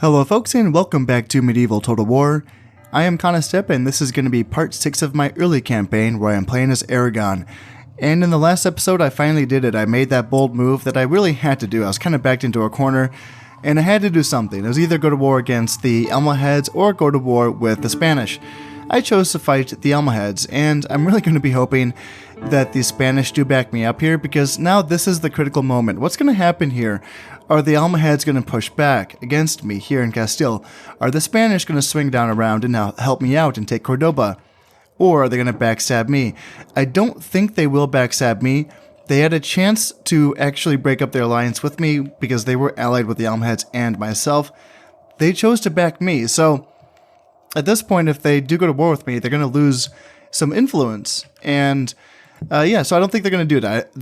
Hello folks and welcome back to Medieval Total War. I am Conostep and this is going to be part 6 of my early campaign where I am playing as Aragon. And in the last episode I finally did it. I made that bold move that I really had to do. I was kind of backed into a corner and I had to do something. It was either go to war against the Almohads or go to war with the Spanish. I chose to fight the Almohads, and I'm really going to be hoping that the Spanish do back me up here, because now this is the critical moment. What's going to happen here? Are the Almohads going to push back against me here in Castile? Are the Spanish going to swing down around and now help me out and take Cordoba? Or are they going to backstab me? I don't think they will backstab me. They had a chance to actually break up their alliance with me because they were allied with the Almohads and myself. They chose to back me, so at this point, if they do go to war with me, they're going to lose some influence. And yeah, so I don't think they're going to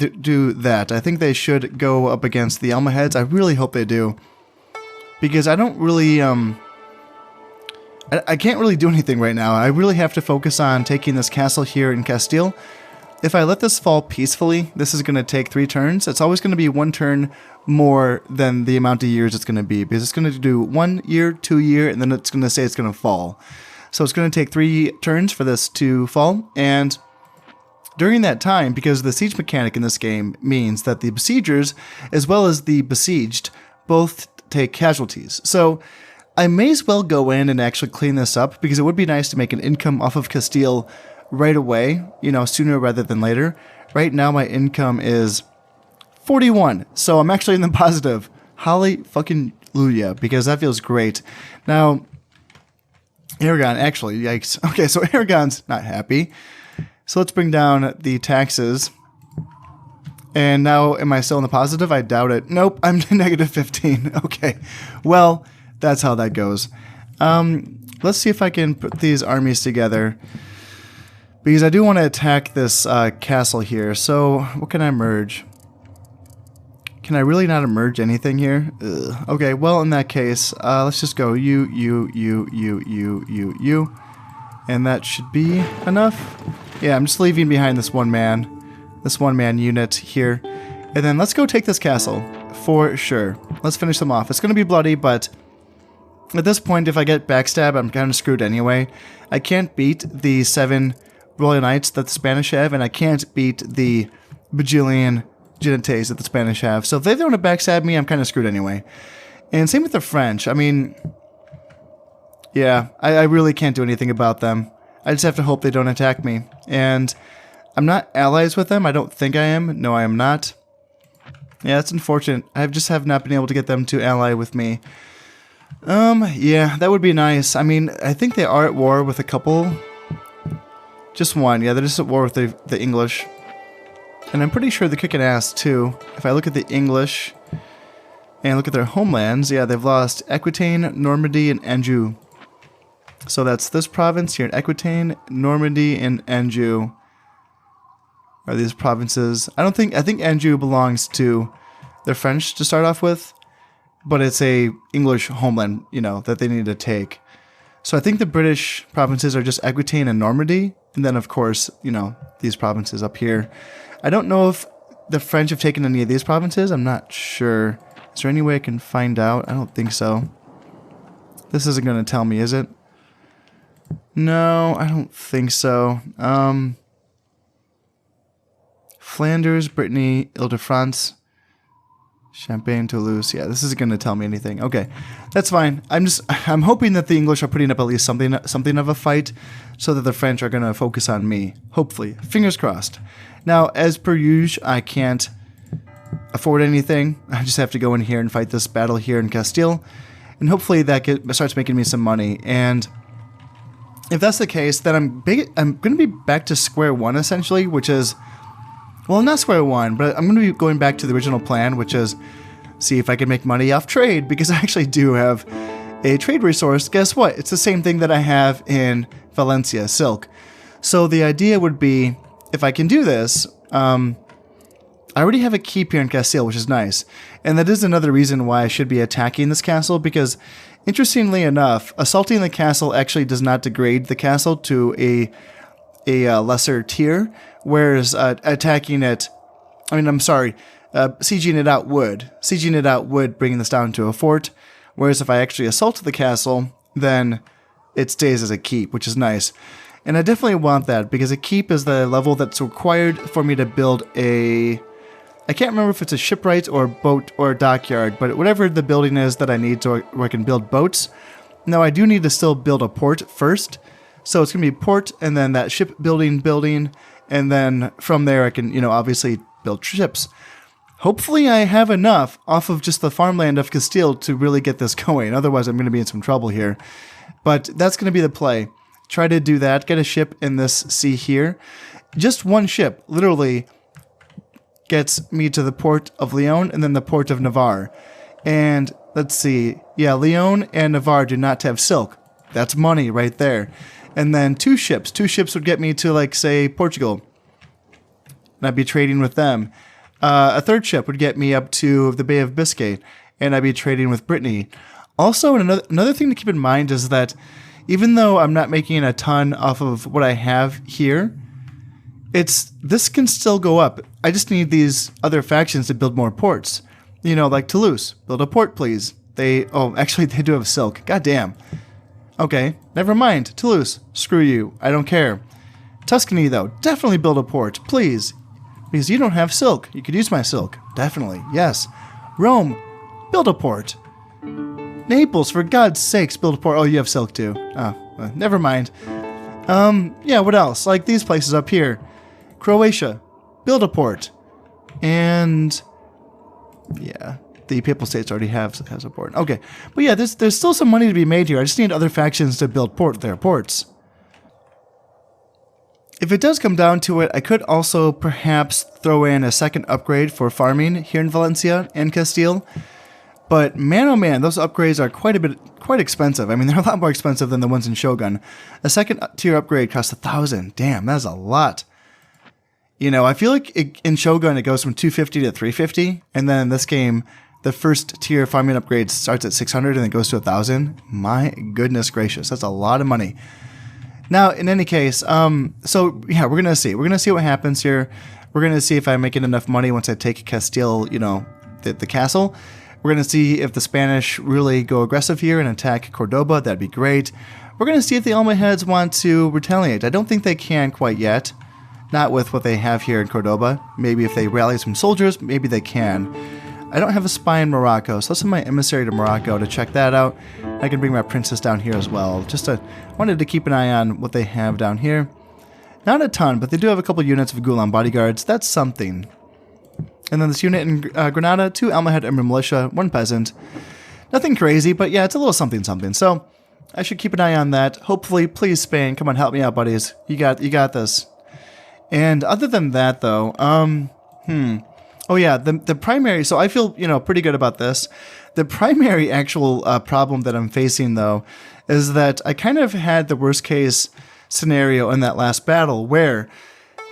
do that. I think they should go up against the Almohads. I really hope they do, because I don't really, I can't really do anything right now. I really have to focus on taking this castle here in Castile. If I let this fall peacefully, this is going to take 3 turns. It's always going to be 1 turn more than the amount of years it's going to be, because it's going to do 1 year, 2 year, and then it's going to say it's going to fall. So it's going to take 3 turns for this to fall, and during that time, because the siege mechanic in this game means that the besiegers, as well as the besieged, both take casualties. So I may as well go in and actually clean this up, because it would be nice to make an income off of Castile right away, sooner rather than later. Right now my income is 41, so I'm actually in the positive. Holly fucking Luya, because that feels great. Now, Aragon, actually, yikes. Okay, so Aragon's not happy. So let's bring down the taxes. And now, am I still in the positive? I doubt it. Nope, I'm negative 15. Okay, well, that's how that goes. Let's see if I can put these armies together, because I do want to attack this castle here. So, what can I merge? Can I really not merge anything here? Ugh. Okay, well, in that case, let's just go you. And that should be enough. Yeah, I'm just leaving behind this one man unit here. And then let's go take this castle, for sure. Let's finish them off. It's going to be bloody, but at this point, if I get backstab, I'm kind of screwed anyway. I can't beat the 7 Royal Knights that the Spanish have, and I can't beat the bajillion Genetes that the Spanish have. So if they don't want to backstab me, I'm kind of screwed anyway. And same with the French. I mean, yeah, I really can't do anything about them. I just have to hope they don't attack me. And I'm not allies with them. I don't think I am. No, I am not. Yeah, that's unfortunate. I just have not been able to get them to ally with me. Yeah, that would be nice. I mean, I think they are at war with a couple. Just one. Yeah, they're just at war with the English. And I'm pretty sure they're kicking ass, too. If I look at the English and look at their homelands, yeah, they've lost Aquitaine, Normandy, and Anjou. So that's this province here in Aquitaine, Normandy, and Anjou are these provinces. I think Anjou belongs to the French to start off with, but it's a English homeland, that they need to take. So I think the British provinces are just Aquitaine and Normandy, and then of course, these provinces up here. I don't know if the French have taken any of these provinces. I'm not sure. Is there any way I can find out? I don't think so. This isn't going to tell me, is it? No, I don't think so. Flanders, Brittany, Ile-de-France, Champagne, Toulouse. Yeah, this isn't going to tell me anything. Okay, that's fine. I'm hoping that the English are putting up at least something of a fight, so that the French are going to focus on me. Hopefully, fingers crossed. Now, as per usual, I can't afford anything. I just have to go in here and fight this battle here in Castile, and hopefully that starts making me some money. And if that's the case, then I'm going to be back to square one, essentially, which is, well, not square one, but I'm going to be going back to the original plan, which is see if I can make money off trade, because I actually do have a trade resource. Guess what? It's the same thing that I have in Valencia, silk. So the idea would be, if I can do this, I already have a keep here in Castile, which is nice. And that is another reason why I should be attacking this castle, because interestingly enough, assaulting the castle actually does not degrade the castle to a lesser tier, whereas attacking it, sieging it out would. Sieging it out would bring this down to a fort, Whereas if I actually assault the castle, then it stays as a keep, which is nice. And I definitely want that, because a keep is the level that's required for me to build a... I can't remember if it's a shipwright or a boat or a dockyard, but whatever the building is that I need so I can build boats. Now, I do need to still build a port first. So it's going to be port, and then that shipbuilding building, and then from there I can, obviously build ships. Hopefully I have enough off of just the farmland of Castile to really get this going. Otherwise, I'm going to be in some trouble here. But that's going to be the play. Try to do that. Get a ship in this sea here. Just one ship, literally, gets me to the port of Leon and then the port of Navarre. And let's see. Yeah, Leon and Navarre do not have silk. That's money right there. And then two ships. Two ships would get me to, like, say, Portugal. And I'd be trading with them. A third ship would get me up to the Bay of Biscay. And I'd be trading with Brittany. Also, another thing to keep in mind is that even though I'm not making a ton off of what I have here, this can still go up. I just need these other factions to build more ports. Like Toulouse. Build a port, please. Actually, they do have silk. God damn. Okay, never mind. Toulouse, screw you. I don't care. Tuscany, though, definitely build a port, please. Because you don't have silk. You could use my silk. Definitely, yes. Rome, build a port. Naples, for God's sakes, build a port. Oh, you have silk, too. Oh, never mind. Yeah, what else? Like these places up here. Croatia, build a port. And, yeah. The Papal States already has a port. Okay, but yeah, there's still some money to be made here. I just need other factions to build their ports. If it does come down to it, I could also perhaps throw in a second upgrade for farming here in Valencia and Castile. But man, oh man, those upgrades are quite expensive. I mean, they're a lot more expensive than the ones in Shogun. A second tier upgrade costs 1,000. Damn, that's a lot. I feel like in Shogun it goes from 250 to 350, and then in this game, the first tier farming upgrade starts at 600 and then goes to 1,000. My goodness gracious, that's a lot of money. Now, in any case, so yeah, we're gonna see. We're gonna see what happens here. We're gonna see if I make enough money once I take Castile, the castle. We're gonna see if the Spanish really go aggressive here and attack Cordoba. That'd be great. We're gonna see if the Almohads want to retaliate. I don't think they can quite yet. Not with what they have here in Cordoba. Maybe if they rally some soldiers, maybe they can. I don't have a spy in Morocco, so let's send my emissary to Morocco to check that out. I can bring my princess down here as well. Wanted to keep an eye on what they have down here. Not a ton, but they do have a couple units of Gulan bodyguards. That's something. And then this unit in Granada, 2 Almohad Emir militia, 1 peasant. Nothing crazy, but yeah, it's a little something. So I should keep an eye on that. Hopefully, please Spain, come on, help me out, buddies. You got this. And other than that, though, oh yeah, the primary, so I feel, pretty good about this. The primary actual problem that I'm facing, though, is that I kind of had the worst case scenario in that last battle where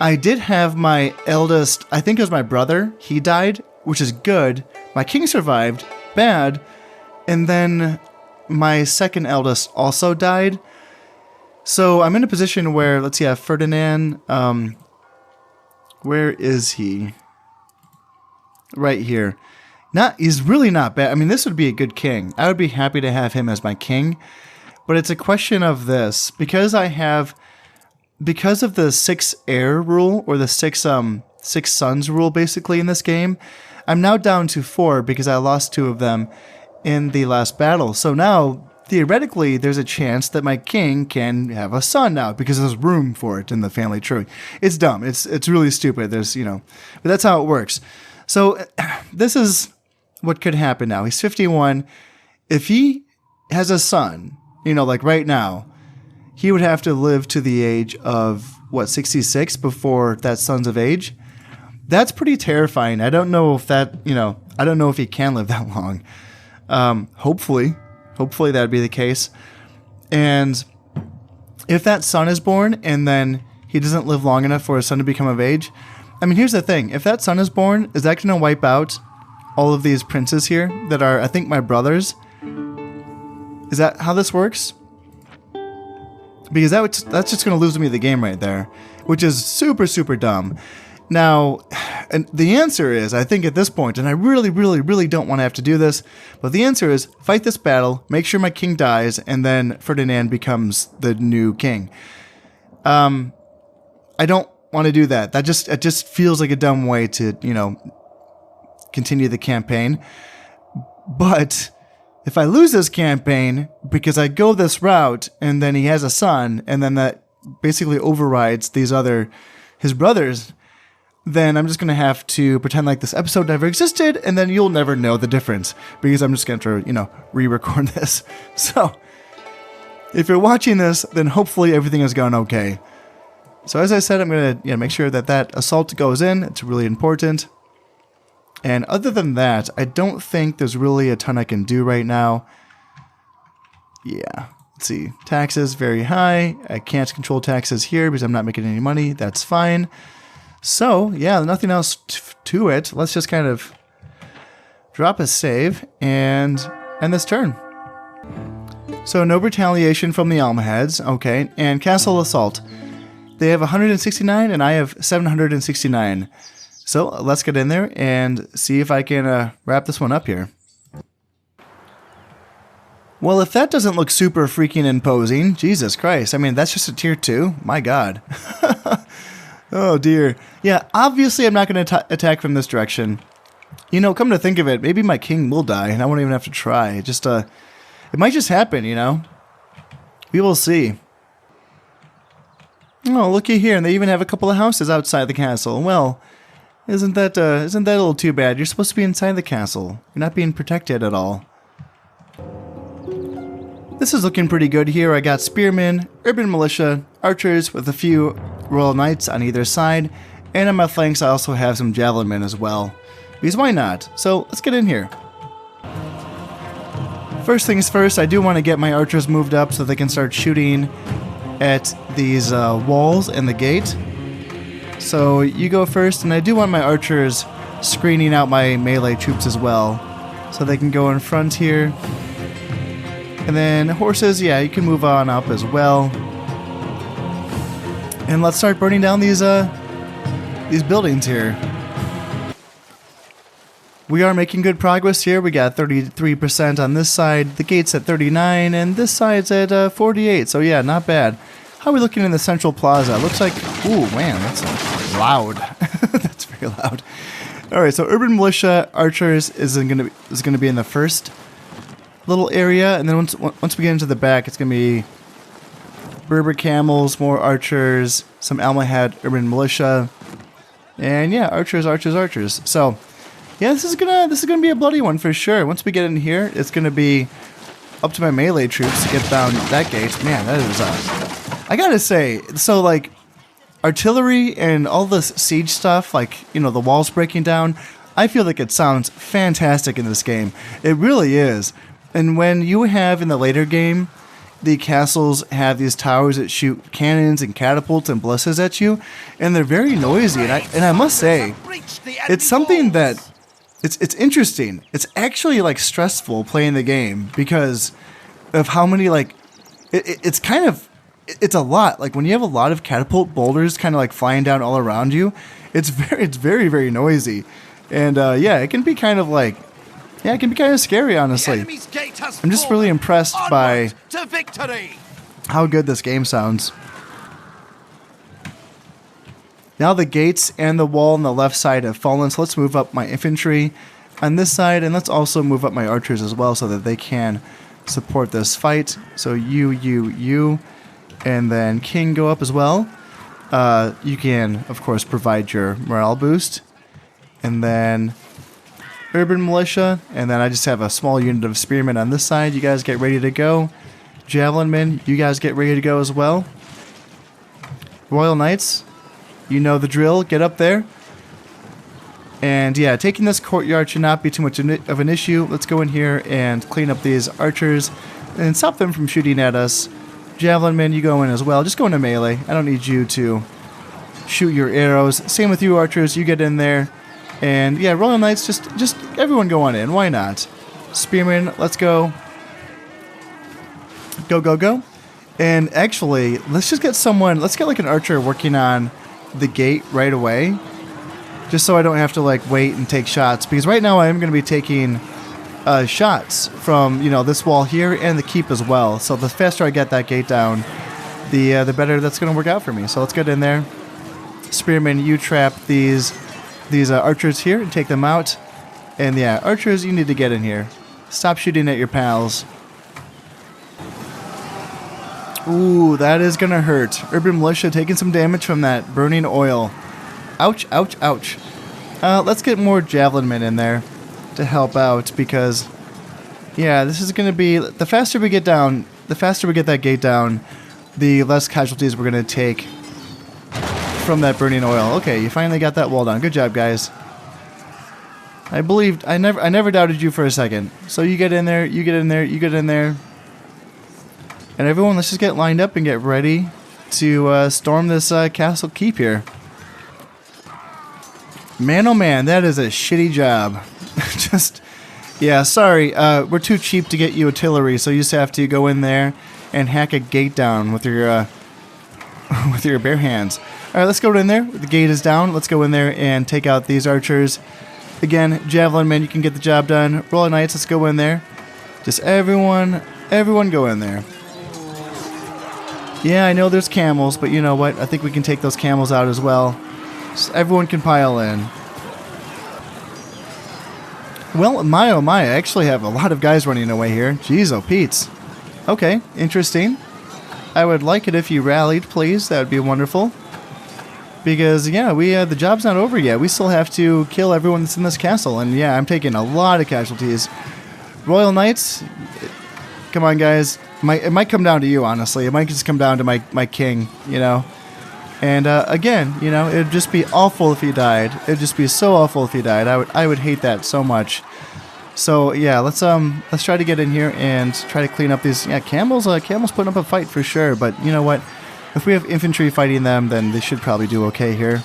I did have my eldest, I think it was my brother, he died, which is good. My king survived, bad. And then my second eldest also died. So I'm in a position where, let's see, I have Ferdinand, where is he? Right here. He's really not bad. I mean, this would be a good king. I would be happy to have him as my king. But it's a question of this. Because of the 6 heir rule, or the 6 sons rule, basically, in this game, I'm now down to 4 because I lost 2 of them in the last battle. So now, theoretically, there's a chance that my king can have a son now because there's room for it in the family tree. It's dumb. It's really stupid. But that's how it works. So this is what could happen now. He's 51. If he has a son, like right now, he would have to live to the age of, 66 before that son's of age? That's pretty terrifying. I don't know if that, I don't know if he can live that long. Hopefully that would be the case. And if that son is born and then he doesn't live long enough for his son to become of age, I mean, here's the thing. If that son is born, is that going to wipe out all of these princes here that are, I think, my brothers? Is that how this works? Because that's just going to lose me the game right there, which is super, super dumb. Now, And the answer is, I think at this point, and I really, really, really don't want to have to do this, but the answer is fight this battle, make sure my king dies, and then Ferdinand becomes the new king. I don't want to do that. It just feels like a dumb way to, continue the campaign. But if I lose this campaign because I go this route and then he has a son and then that basically overrides his brothers, then I'm just going to have to pretend like this episode never existed, and then you'll never know the difference because I'm just going to, re-record this. So if you're watching this, then hopefully everything has gone okay. So as I said, I'm going to make sure that assault goes in. It's really important. And other than that, I don't think there's really a ton I can do right now. Yeah, let's see. Taxes, very high. I can't control taxes here because I'm not making any money. That's fine. So, yeah, nothing else to it. Let's just kind of drop a save and end this turn. So, no retaliation from the Almohads. Okay, and Castle Assault. They have 169 and I have 769. So let's get in there and see if I can wrap this one up here. Well, if that doesn't look super freaking imposing, Jesus Christ. I mean, that's just a tier 2. My God. Oh, dear. Yeah, obviously I'm not going to attack from this direction. Come to think of it, maybe my king will die and I won't even have to try. It might just happen, We will see. Oh, looky here. And they even have a couple of houses outside the castle. Well, Isn't that a little too bad? You're supposed to be inside the castle. You're not being protected at all. This is looking pretty good here. I got spearmen, urban militia, archers with a few royal knights on either side, and on my flanks I also have some javelin men as well. Because why not? So let's get in here. First things first, I do want to get my archers moved up so they can start shooting at these walls and the gate. So you go first, and I do want my archers screening out my melee troops as well, so they can go in front here. And then horses, yeah, you can move on up as well. And let's start burning down these buildings here. We are making good progress here. We got 33% on this side, the gate's at 39, and this side's at 48. So yeah, not bad. How are we looking in the central plaza? Looks like, ooh, man, that's loud. That's very loud. All right, so urban militia archers is going to be in the first little area, and then once we get into the back, it's going to be Berber camels, more archers, some Almohad urban militia, and yeah, archers. So yeah, this is gonna be a bloody one for sure. Once we get in here, it's gonna be up to my melee troops to get down that gate. Man, that is I gotta say, so like artillery and all this siege stuff, like, the walls breaking down, I feel like it sounds fantastic in this game. It really is. And when you have in the later game, the castles have these towers that shoot cannons and catapults and ballistas at you, and they're very noisy. And I must say, it's something that it's interesting. It's actually like stressful playing the game because of how many it's a lot. Like when you have a lot of catapult boulders kind of like flying down all around you, it's very, very noisy. And yeah, it can be kind of scary, honestly. I'm just really impressed by how good this game sounds. Now the gates and the wall on the left side have fallen, so let's move up my infantry on this side, and let's also move up my archers as well so that they can support this fight. So you, and then King go up as well. You can, of course, provide your morale boost. And then urban militia, and then I just have a small unit of spearmen on this side. You guys get ready to go. Javelin men, you guys get ready to go as well. Royal Knights, you know the drill. Get up there. And yeah, taking this courtyard should not be too much of an issue. Let's go in here and clean up these archers and stop them from shooting at us. Javelin men, you go in as well. Just go into melee. I don't need you to shoot your arrows. Same with you archers. You get in there. And yeah, Royal Knights, just everyone go on in. Why not? Spearmen, let's go. Go. And actually, let's get like an archer working on the gate right away. just so I don't have to like wait and take shots, because right now I am going to be taking shots from, you know, this wall here and the keep as well. So the faster I get that gate down, the better that's going to work out for me. So let's get in there. Spearman, you trap these archers here and take them out. And yeah, archers, you need to get in here. Stop shooting at your pals. Ooh, that is going to hurt. Urban Militia taking some damage from that burning oil. Ouch, ouch, ouch. Let's get more javelin men in there to help out, because yeah, this is going to be, the faster we get down, the faster we get that gate down, the less casualties we're going to take from that burning oil. Okay, you finally got that wall down. Good job, guys. I believed, I never doubted you for a second. So you get in there, you get in there, you get in there. And everyone, let's just get lined up and get ready to storm this castle keep here. Man, oh man, that is a shitty job. Just, yeah, sorry, we're too cheap to get you artillery, so you just have to go in there and hack a gate down with your with your bare hands. All right, let's go in there. The gate is down. Let's go in there and take out these archers. Again, javelin men, you can get the job done. Rolling knights, let's go in there. Just everyone go in there. Yeah, I know there's camels, but you know what? I think we can take those camels out as well. Just everyone can pile in. Well, my oh my, I actually have a lot of guys running away here. Jeez, oh Pete's. Okay, interesting. I would like it if you rallied, please. That would be wonderful. Because, yeah, the job's not over yet. We still have to kill everyone that's in this castle. And, yeah, I'm taking a lot of casualties. Royal Knights, come on, guys. It might come down to you, honestly. It might just come down to my king, you know. And, again, you know, it would just be awful if he died. It would just be so awful if he died. I would hate that so much. So, yeah, let's try to get in here and try to clean up these... Yeah, camels putting up a fight for sure. But, you know what? If we have infantry fighting them, then they should probably do okay here.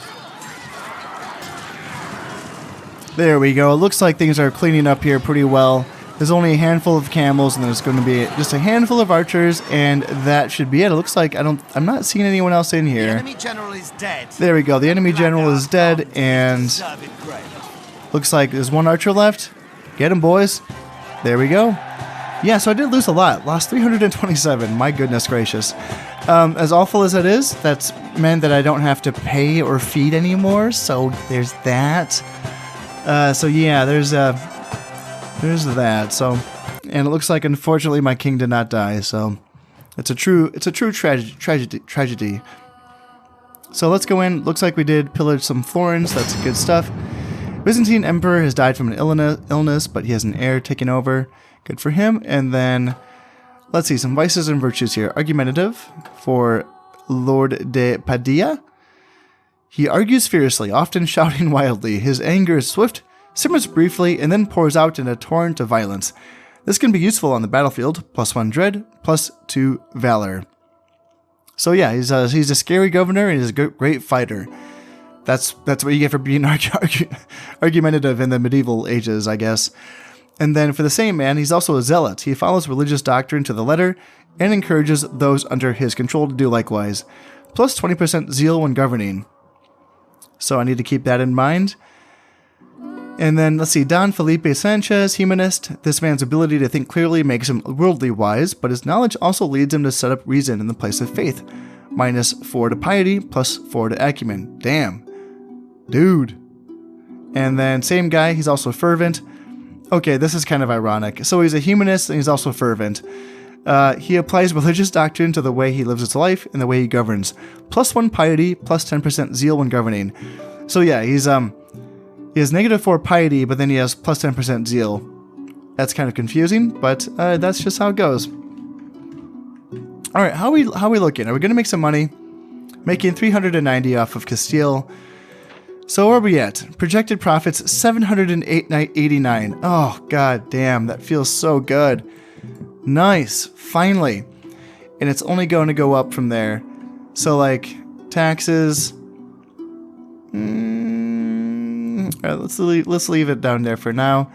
There we go. It looks like things are cleaning up here pretty well. There's only a handful of camels, and there's going to be just a handful of archers, and that should be it. It looks like I'm not seeing anyone else in here. The enemy general is dead. There we go. The enemy general is dead, and looks like there's one archer left. Get him, boys. There we go. Yeah, so I did lose a lot. Lost 327. My goodness gracious. As awful as it is, that's meant that I don't have to pay or feed anymore. So there's that. So yeah, there's that. So, and it looks like unfortunately my king did not die. So it's a true tragedy. So let's go in. Looks like we did pillage some Florence. That's good stuff. Byzantine emperor has died from an illness, but he has an heir taking over. Good for him. And then, let's see, some vices and virtues here. Argumentative for Lord de Padilla. He argues fiercely, often shouting wildly. His anger is swift, simmers briefly, and then pours out in a torrent of violence. This can be useful on the battlefield. +1 dread, +2 valor. So yeah, he's a scary governor, and he's a great fighter. That's what you get for being argumentative in the medieval ages, I guess. And then for the same man, he's also a zealot. He follows religious doctrine to the letter and encourages those under his control to do likewise. +20% zeal when governing. So I need to keep that in mind. And then, let's see, Don Felipe Sanchez, humanist. This man's ability to think clearly makes him worldly wise, but his knowledge also leads him to set up reason in the place of faith. -4 to piety, +4 to acumen. Damn. Dude. And then, same guy, he's also fervent. Okay, this is kind of ironic. So he's a humanist and he's also fervent. He applies religious doctrine to the way he lives his life and the way he governs. +1 piety, +10% zeal when governing. So yeah, he has -4 piety, but then he has +10% zeal. That's kind of confusing, but that's just how it goes. All right, how are we looking? Are we going to make some money? Making 390 off of Castile. So where are we at? Projected profits 789. Oh god damn, that feels so good. Nice, finally. And it's only going to go up from there. So like taxes. Alright, let's leave it down there for now.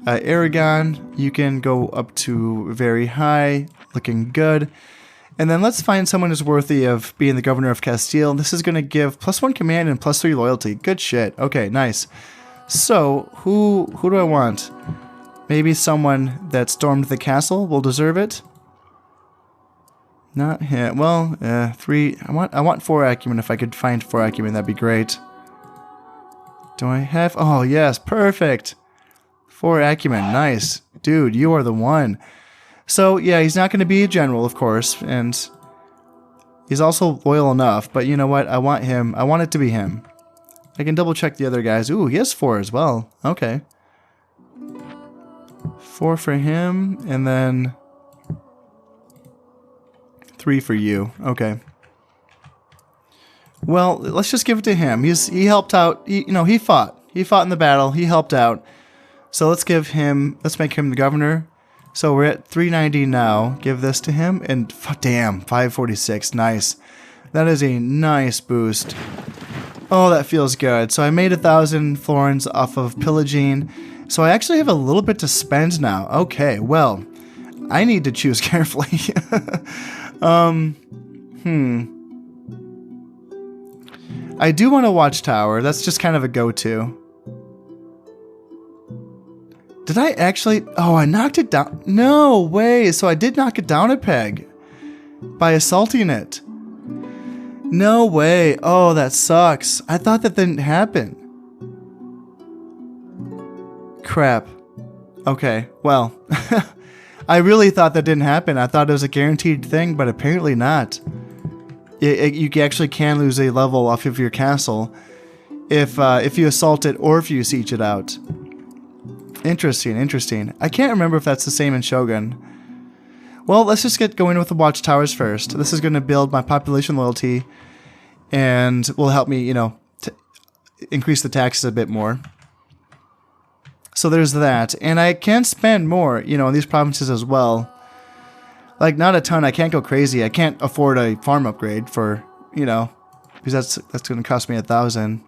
Aragon, you can go up to very high, looking good. And then let's find someone who's worthy of being the governor of Castile. This is going to give +1 command and +3 loyalty. Good shit. Okay, nice. So, who do I want? Maybe someone that stormed the castle will deserve it. Not him. Well, 3. I want 4 acumen. If I could find 4 acumen, that'd be great. Do I have? Oh, yes. Perfect. 4 acumen. Nice. Dude, you are the one. So, yeah, he's not going to be a general, of course, and he's also loyal enough, but you know what? I want him. I want it to be him. I can double check the other guys. Ooh, he has 4 as well. Okay. 4 for him, and then 3 for you. Okay. Well, let's just give it to him. He helped out. He fought. He fought in the battle. He helped out. So let's make him the governor. So we're at 390 now. Give this to him. And damn, 546. Nice. That is a nice boost. Oh, that feels good. So I made 1,000 florins off of pillaging. So I actually have a little bit to spend now. Okay, well, I need to choose carefully. I do want a watchtower. That's just kind of a go-to. Did I actually... Oh, I knocked it down. No way. So I did knock it down a peg by assaulting it. No way. Oh, that sucks. I thought that didn't happen. Crap. Okay, well. I really thought that didn't happen. I thought it was a guaranteed thing, but apparently not. You actually can lose a level off of your castle if you assault it or if you siege it out. Interesting, interesting. I can't remember if that's the same in Shogun. Well, let's just get going with the watchtowers first. This is going to build my population loyalty and will help me, increase the taxes a bit more. So there's that. And I can spend more, in these provinces as well. Like, not a ton. I can't go crazy. I can't afford a farm upgrade for, because that's going to cost me 1,000.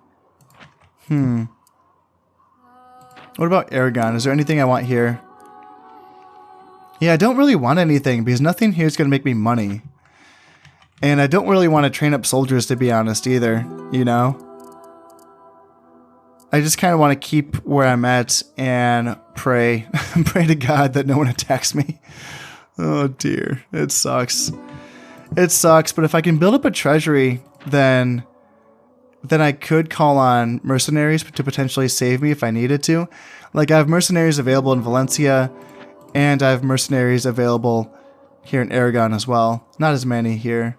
What about Aragon? Is there anything I want here? Yeah, I don't really want anything because nothing here is going to make me money. And I don't really want to train up soldiers, to be honest, either, I just kind of want to keep where I'm at and pray. Pray to God that no one attacks me. Oh, dear. It sucks. It sucks, but if I can build up a treasury, then I could call on mercenaries to potentially save me if I needed to. Like, I have mercenaries available in Valencia, and I have mercenaries available here in Aragon as well. Not as many here.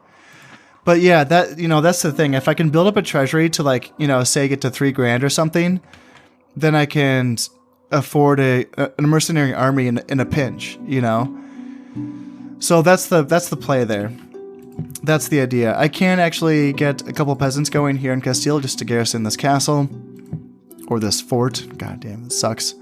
But yeah, that's the thing. If I can build up a treasury to say get to 3 grand or something, then I can afford a mercenary army in a pinch, So that's the play there. That's the idea. I can actually get a couple peasants going here in Castile just to garrison this castle. Or this fort. God damn, it sucks.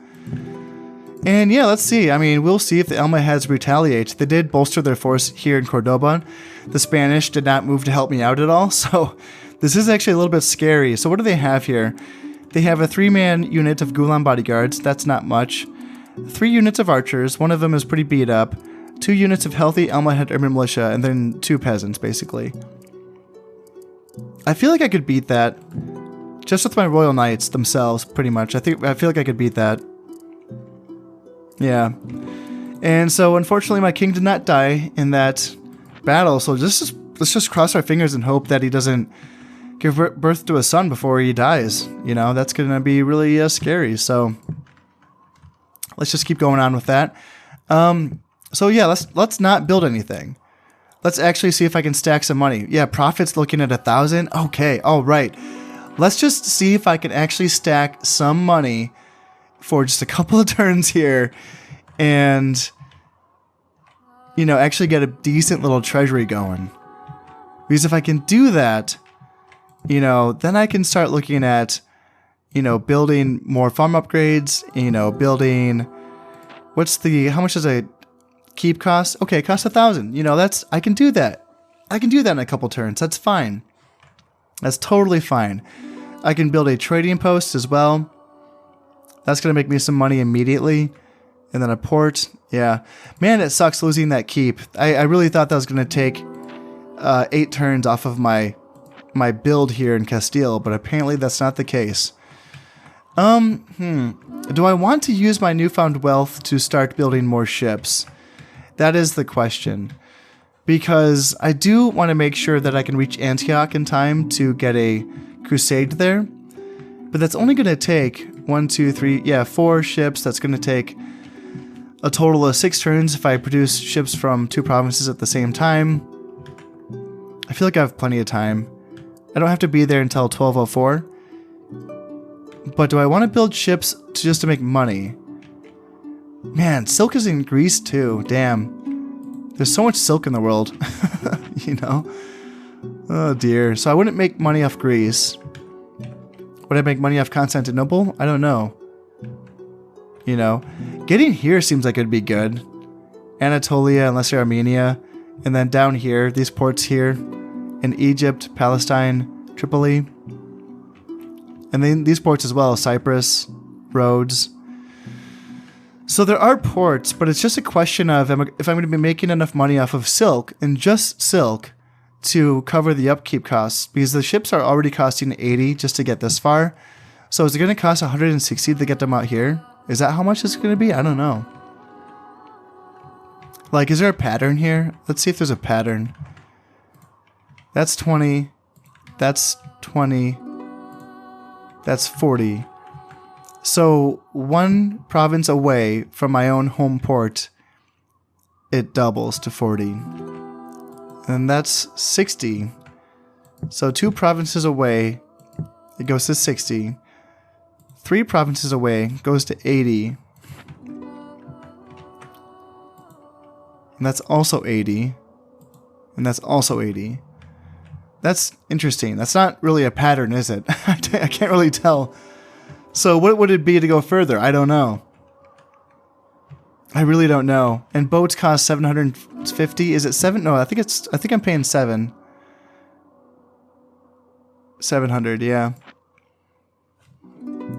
And yeah, let's see. I mean, we'll see if the Almohads retaliate. They did bolster their force here in Cordoba. The Spanish did not move to help me out at all. So this is actually a little bit scary. So what do they have here? They have a 3-man unit of Gulan bodyguards. That's not much. 3 units of archers. One of them is pretty beat up. 2 units of healthy Almohad urban militia, and then 2 peasants, basically. I feel like I could beat that. Just with my royal knights themselves, pretty much. I feel like I could beat that. Yeah. And so, unfortunately, my king did not die in that battle, so let's just cross our fingers and hope that he doesn't give birth to a son before he dies. That's going to be really scary, so let's just keep going on with that. So yeah, let's not build anything. Let's actually see if I can stack some money. Yeah, profit's looking at 1,000. Okay, all right. Let's just see if I can actually stack some money for just a couple of turns here and, actually get a decent little treasury going. Because if I can do that, then I can start looking at, building more farm upgrades, building, how much does a keep cost? Okay, it costs 1,000. I can do that. I can do that in a couple turns. That's fine. That's totally fine. I can build a trading post as well. That's going to make me some money immediately. And then a port. Yeah. Man, it sucks losing that keep. I really thought that was going to take 8 turns off of my build here in Castile, but apparently that's not the case. Do I want to use my newfound wealth to start building more ships? That is the question. Because I do want to make sure that I can reach Antioch in time to get a crusade there. But that's only going to take 4 ships. That's going to take a total of 6 turns if I produce ships from 2 provinces at the same time. I feel like I have plenty of time. I don't have to be there until 1204. But do I want to build ships just to make money? Man, silk is in Greece too. Damn. There's so much silk in the world. You know? Oh dear. So I wouldn't make money off Greece. Would I make money off Constantinople? I don't know. You know? Getting here seems like it'd be good. Anatolia, unless you're Armenia. And then down here, these ports here. In Egypt, Palestine, Tripoli. And then these ports as well, Cyprus, Rhodes. So there are ports, but it's just a question of if I'm going to be making enough money off of silk, and just silk, to cover the upkeep costs. Because the ships are already costing 80 just to get this far. So is it going to cost 160 to get them out here? Is that how much it's going to be? I don't know. Like, is there a pattern here? Let's see if there's a pattern. That's 20. That's 20. That's 40. So 1 province away from my own home port, it doubles to 40. And that's 60. So 2 provinces away, it goes to 60. 3 provinces away, goes to 80. And that's also 80. And that's also 80. That's interesting. That's not really a pattern, is it? I can't really tell. So what would it be to go further? I don't know. I really don't know. And boats cost 750. Is it 7? No, I think I'm paying 7. 700, yeah.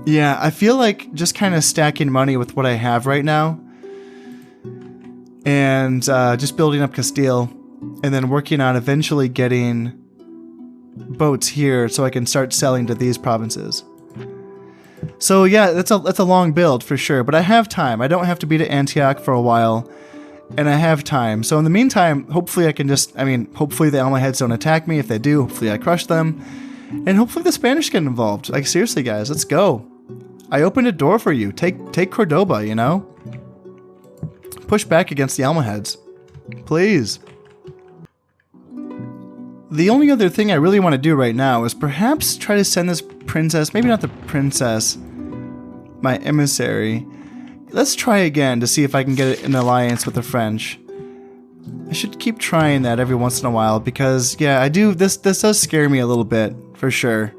Yeah, I feel like just kind of stacking money with what I have right now. And just building up Castile. And then working on eventually getting boats here so I can start selling to these provinces. So yeah, that's a long build for sure, but I have time. I don't have to be to Antioch for a while, and I have time. So in the meantime, hopefully I can hopefully the Almohads don't attack me. If they do, hopefully I crush them, and hopefully the Spanish get involved. Like, seriously guys, let's go. I opened a door for you. Take Cordoba, you know? Push back against the Almohads. Please. The only other thing I really want to do right now is perhaps try to send this princess, maybe not the princess, my emissary. Let's try again to see if I can get an alliance with the French. I should keep trying that every once in a while because, yeah, this does scare me a little bit, for sure.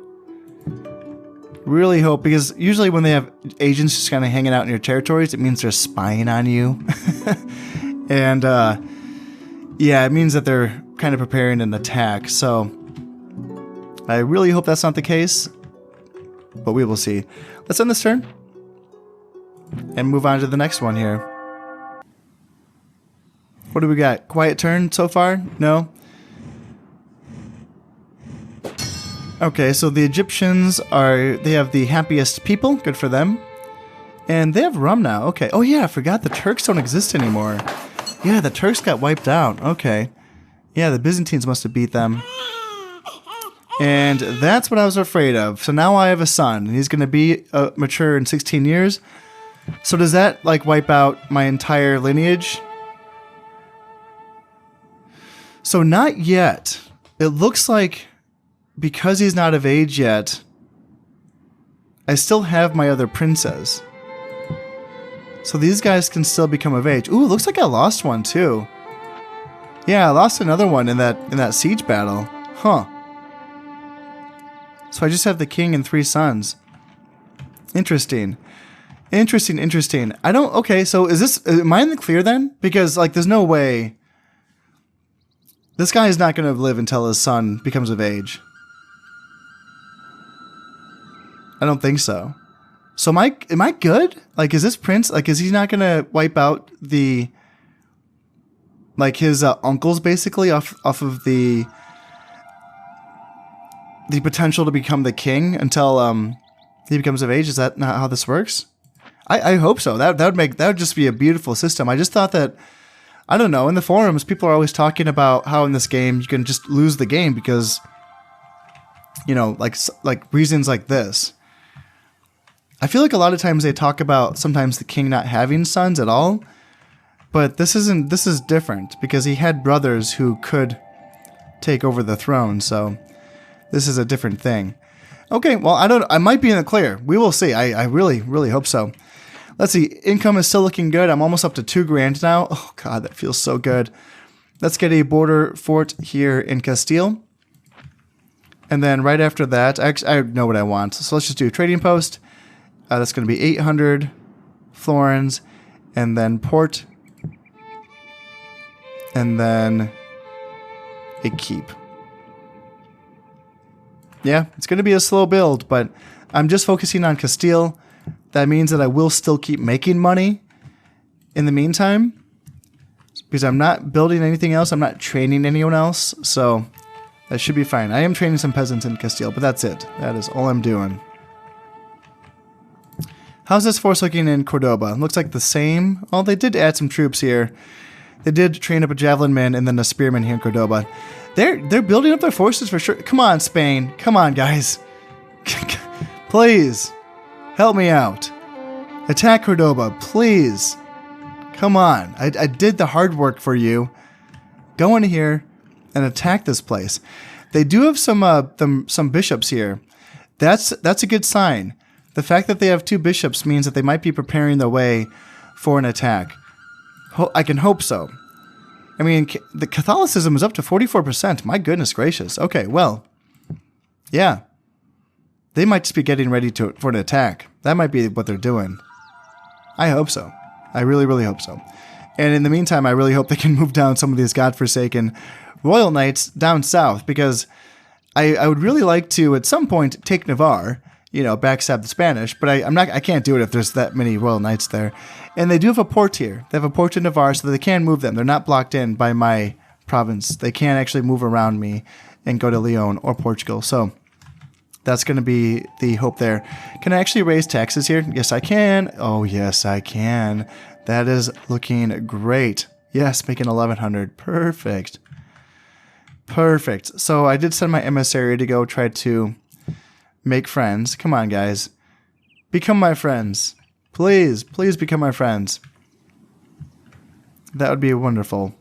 Really hope, because usually when they have agents just kind of hanging out in your territories, it means they're spying on you. And, yeah, it means that they're kind of preparing an attack, so I really hope that's not the case, but we will see. Let's end this turn and move on to the next one here. What do we got? Quiet turn so far? No? Okay, so the Egyptians they have the happiest people, good for them. And they have rum now, okay. Oh yeah, I forgot the Turks don't exist anymore. Yeah, the Turks got wiped out, okay. Yeah, the Byzantines must have beat them. And that's what I was afraid of. So now I have a son, and he's going to be mature in 16 years. So does that, like, wipe out my entire lineage? So not yet. It looks like because he's not of age yet, I still have my other princes. So these guys can still become of age. Ooh, it looks like I lost one too. Yeah, I lost another one in that siege battle. Huh. So I just have the king and 3 sons. Interesting. Interesting. I don't... Okay, so am I in the clear then? Because, like, there's no way... This guy is not going to live until his son becomes of age. I don't think so. So am I good? Like, is this prince... Like, is he not going to wipe out the like his uncles, basically, off of the potential to become the king until he becomes of age. Is that not how this works? I hope so. That would just be a beautiful system. I just thought that, I don't know, in the forums, people are always talking about how in this game you can just lose the game because, you know, like reasons like this. I feel like a lot of times they talk about sometimes the king not having sons at all, but this is different because he had brothers who could take over the throne, so this is a different thing. Okay, well, I might be in the clear. We will see. I really, really hope so. Let's see. Income is still looking good. I'm almost up to $2,000 now. Oh, God, that feels so good. Let's get a border fort here in Castile. And then right after that, I know what I want. So let's just do a trading post. That's going to be 800 florins. And then port. And then a keep. Yeah, it's going to be a slow build, but I'm just focusing on Castile. That means that I will still keep making money in the meantime because I'm not building anything else. I'm not training anyone else, so that should be fine. I am training some peasants in Castile, but that's it. That is all I'm doing. How's this force looking in Cordoba? Looks like the same. Oh, they did add some troops here. They did train up a javelin man and then a spearman here in Cordoba. They're building up their forces for sure. Come on, Spain. Come on, guys. Please. Help me out. Attack Cordoba, please. Come on. I did the hard work for you. Go in here and attack this place. They do have some bishops here. That's a good sign. The fact that they have 2 bishops means that they might be preparing the way for an attack. I can hope so. I mean, the Catholicism is up to 44%. My goodness gracious. Okay, well, yeah. They might just be getting ready for an attack. That might be what they're doing. I hope so. I really, really hope so. And in the meantime, I really hope they can move down some of these godforsaken royal knights down south, because I would really like to, at some point, take Navarre, you know, backstab the Spanish, but I can't do it if there's that many royal knights there. And they do have a port here. They have a port in Navarre, so that they can move them. They're not blocked in by my province. They can actually move around me and go to Leon or Portugal. So that's going to be the hope there. Can I actually raise taxes here? Yes, I can. Oh, yes, I can. That is looking great. Yes, making 1,100. Perfect. Perfect. So I did send my emissary to go try to make friends. Come on, guys. Become my friends. Please, please become my friends. That would be wonderful.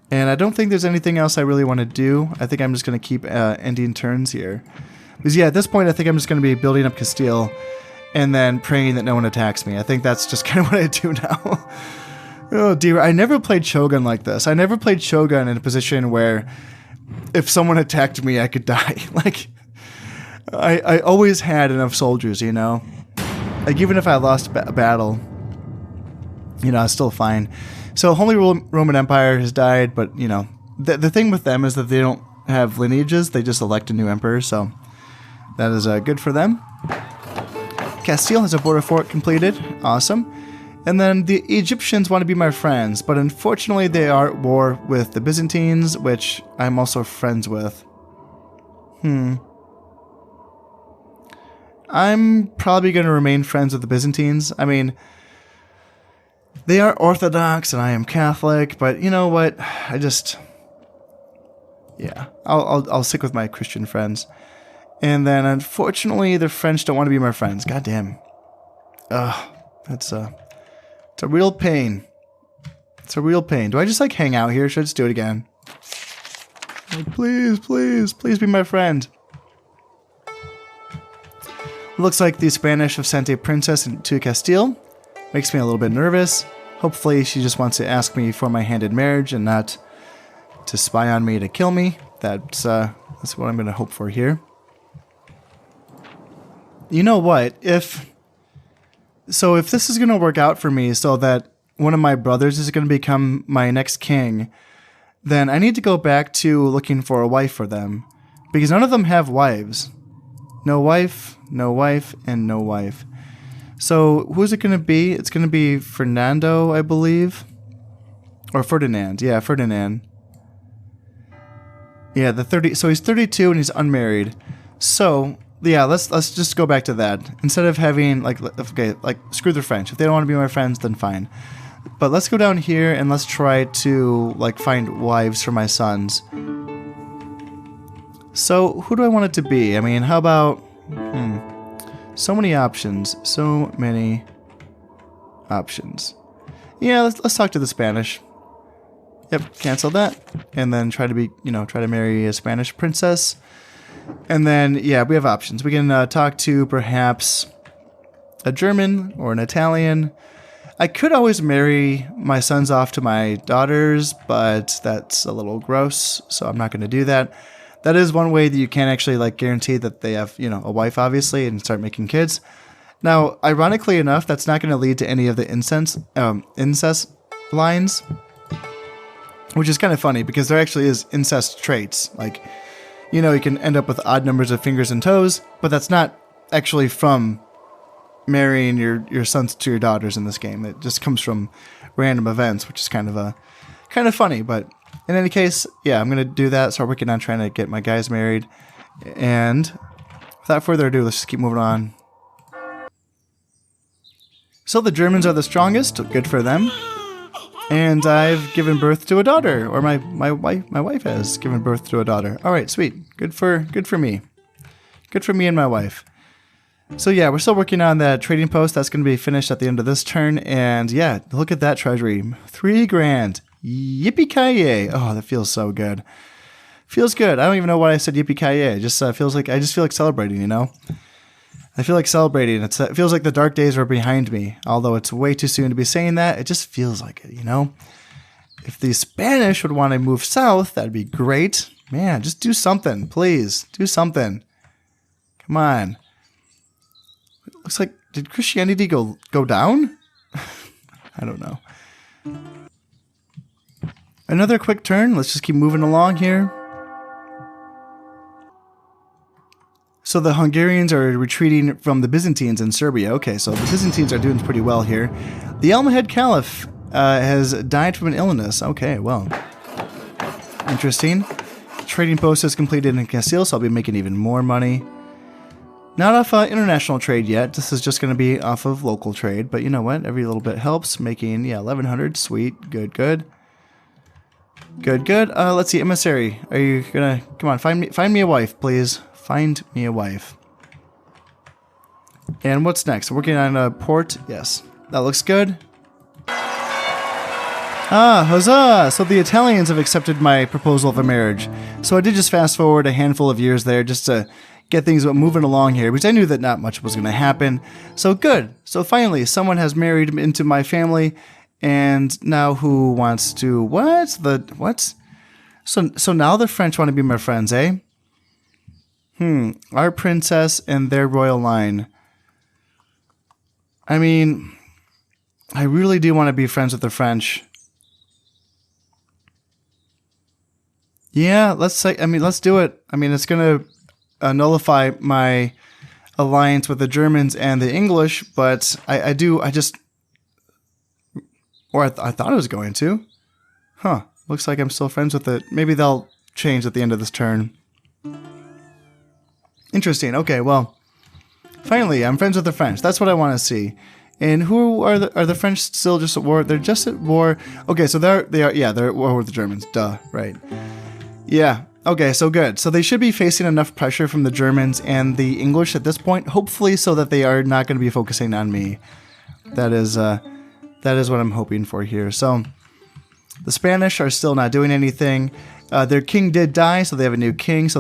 And I don't think there's anything else I really want to do. I think I'm just going to keep ending turns here. Because, yeah, at this point, I think I'm just going to be building up Castile and then praying that no one attacks me. I think that's just kind of what I do now. Oh, dear. I never played Shogun like this. I never played Shogun in a position where if someone attacked me, I could die. Like, I always had enough soldiers, you know? Like, even if I lost a battle, you know, I was still fine. So, Holy Roman Empire has died, but, you know, the thing with them is that they don't have lineages. They just elect a new emperor, so that is good for them. Castile has a border fort completed. Awesome. And then the Egyptians want to be my friends, but unfortunately they are at war with the Byzantines, which I'm also friends with. I'm probably going to remain friends with the Byzantines. I mean, they are Orthodox and I am Catholic, but you know what? Yeah, I'll stick with my Christian friends. And then unfortunately the French don't want to be my friends. God damn. Ugh, it's a real pain. It's a real pain. Do I just like hang out here? Should I just do it again? Like, please, please, please be my friend. Looks like the Spanish have sent a princess to Castile. Makes me a little bit nervous. Hopefully she just wants to ask me for my hand in marriage and not to spy on me to kill me. That's what I'm going to hope for here. You know what? If this is going to work out for me so that one of my brothers is going to become my next king, then I need to go back to looking for a wife for them. Because none of them have wives. No wife, and no wife. So who's it going to be? It's going to be Fernando, I believe. Or Ferdinand. Yeah, Ferdinand. Yeah, the 30. So he's 32 and he's unmarried. So yeah, let's just go back to that. Instead of having like, okay, like screw the French. If they don't want to be my friends, then fine. But let's go down here and let's try to like find wives for my sons. So who do I want it to be? I mean, how about so many options. So many options. Yeah, let's talk to the Spanish. Yep, cancel that. And then try to marry a Spanish princess. And then, yeah, we have options. We can talk to perhaps a German or an Italian. I could always marry my sons off to my daughters, but that's a little gross, so I'm not going to do that. That is one way that you can actually like guarantee that they have, a wife, obviously, and start making kids. Now, ironically enough, that's not going to lead to any of the incest lines, which is kind of funny because there actually is incest traits. Like, you can end up with odd numbers of fingers and toes, but that's not actually from marrying your sons to your daughters in this game. It just comes from random events, which is kind of funny. But in any case, yeah, I'm gonna do that. Start working on trying to get my guys married. And without further ado, let's just keep moving on. So the Germans are the strongest. Good for them. And I've given birth to a daughter, or my wife has given birth to a daughter. All right, sweet. Good for me. Good for me and my wife. So yeah, we're still working on that trading post. That's going to be finished at the end of this turn. And yeah, look at that treasury. 3 grand. Yippee-ki-yay. Oh, that feels so good. Feels good. I don't even know why I said yippee-ki-yay. It just feels like, I just feel like celebrating, I feel like celebrating. It feels like the dark days are behind me. Although it's way too soon to be saying that. It just feels like it, If the Spanish would want to move south, that'd be great. Man, just do something, please. Do something. Come on. Looks like, did Christianity go down? I don't know. Another quick turn. Let's just keep moving along here. So the Hungarians are retreating from the Byzantines in Serbia. Okay, so the Byzantines are doing pretty well here. The Almohad Caliph has died from an illness. Okay, well. Interesting. Trading post is completed in Castile, so I'll be making even more money. Not off international trade yet. This is just going to be off of local trade. But you know what? Every little bit helps. Making, 1,100. Sweet. Good. Good. Let's see. Emissary. Are you going to... Come on. Find me a wife, please. Find me a wife. And what's next? Working on a port. Yes. That looks good. Ah, huzzah! So the Italians have accepted my proposal for marriage. So I did just fast forward a handful of years there just to get things moving along here, because I knew that not much was going to happen. So good. So finally, someone has married into my family, and now who wants to... What? So now the French want to be my friends, eh? Our princess and their royal line. I mean, I really do want to be friends with the French. Yeah, let's do it. I mean, it's going to nullify my alliance with the Germans and the English, but I thought it was going to. Huh. Looks like I'm still friends with it. Maybe they'll change at the end of this turn. Interesting. Okay, well, finally, I'm friends with the French. That's what I want to see. And who are the French still just at war? They're just at war. Okay, so they're at war with the Germans. Duh, right. Yeah. Okay, so good. So they should be facing enough pressure from the Germans and the English at this point, hopefully, so that they are not going to be focusing on me. That is what I'm hoping for here. So the Spanish are still not doing anything. Their king did die, so they have a new king. So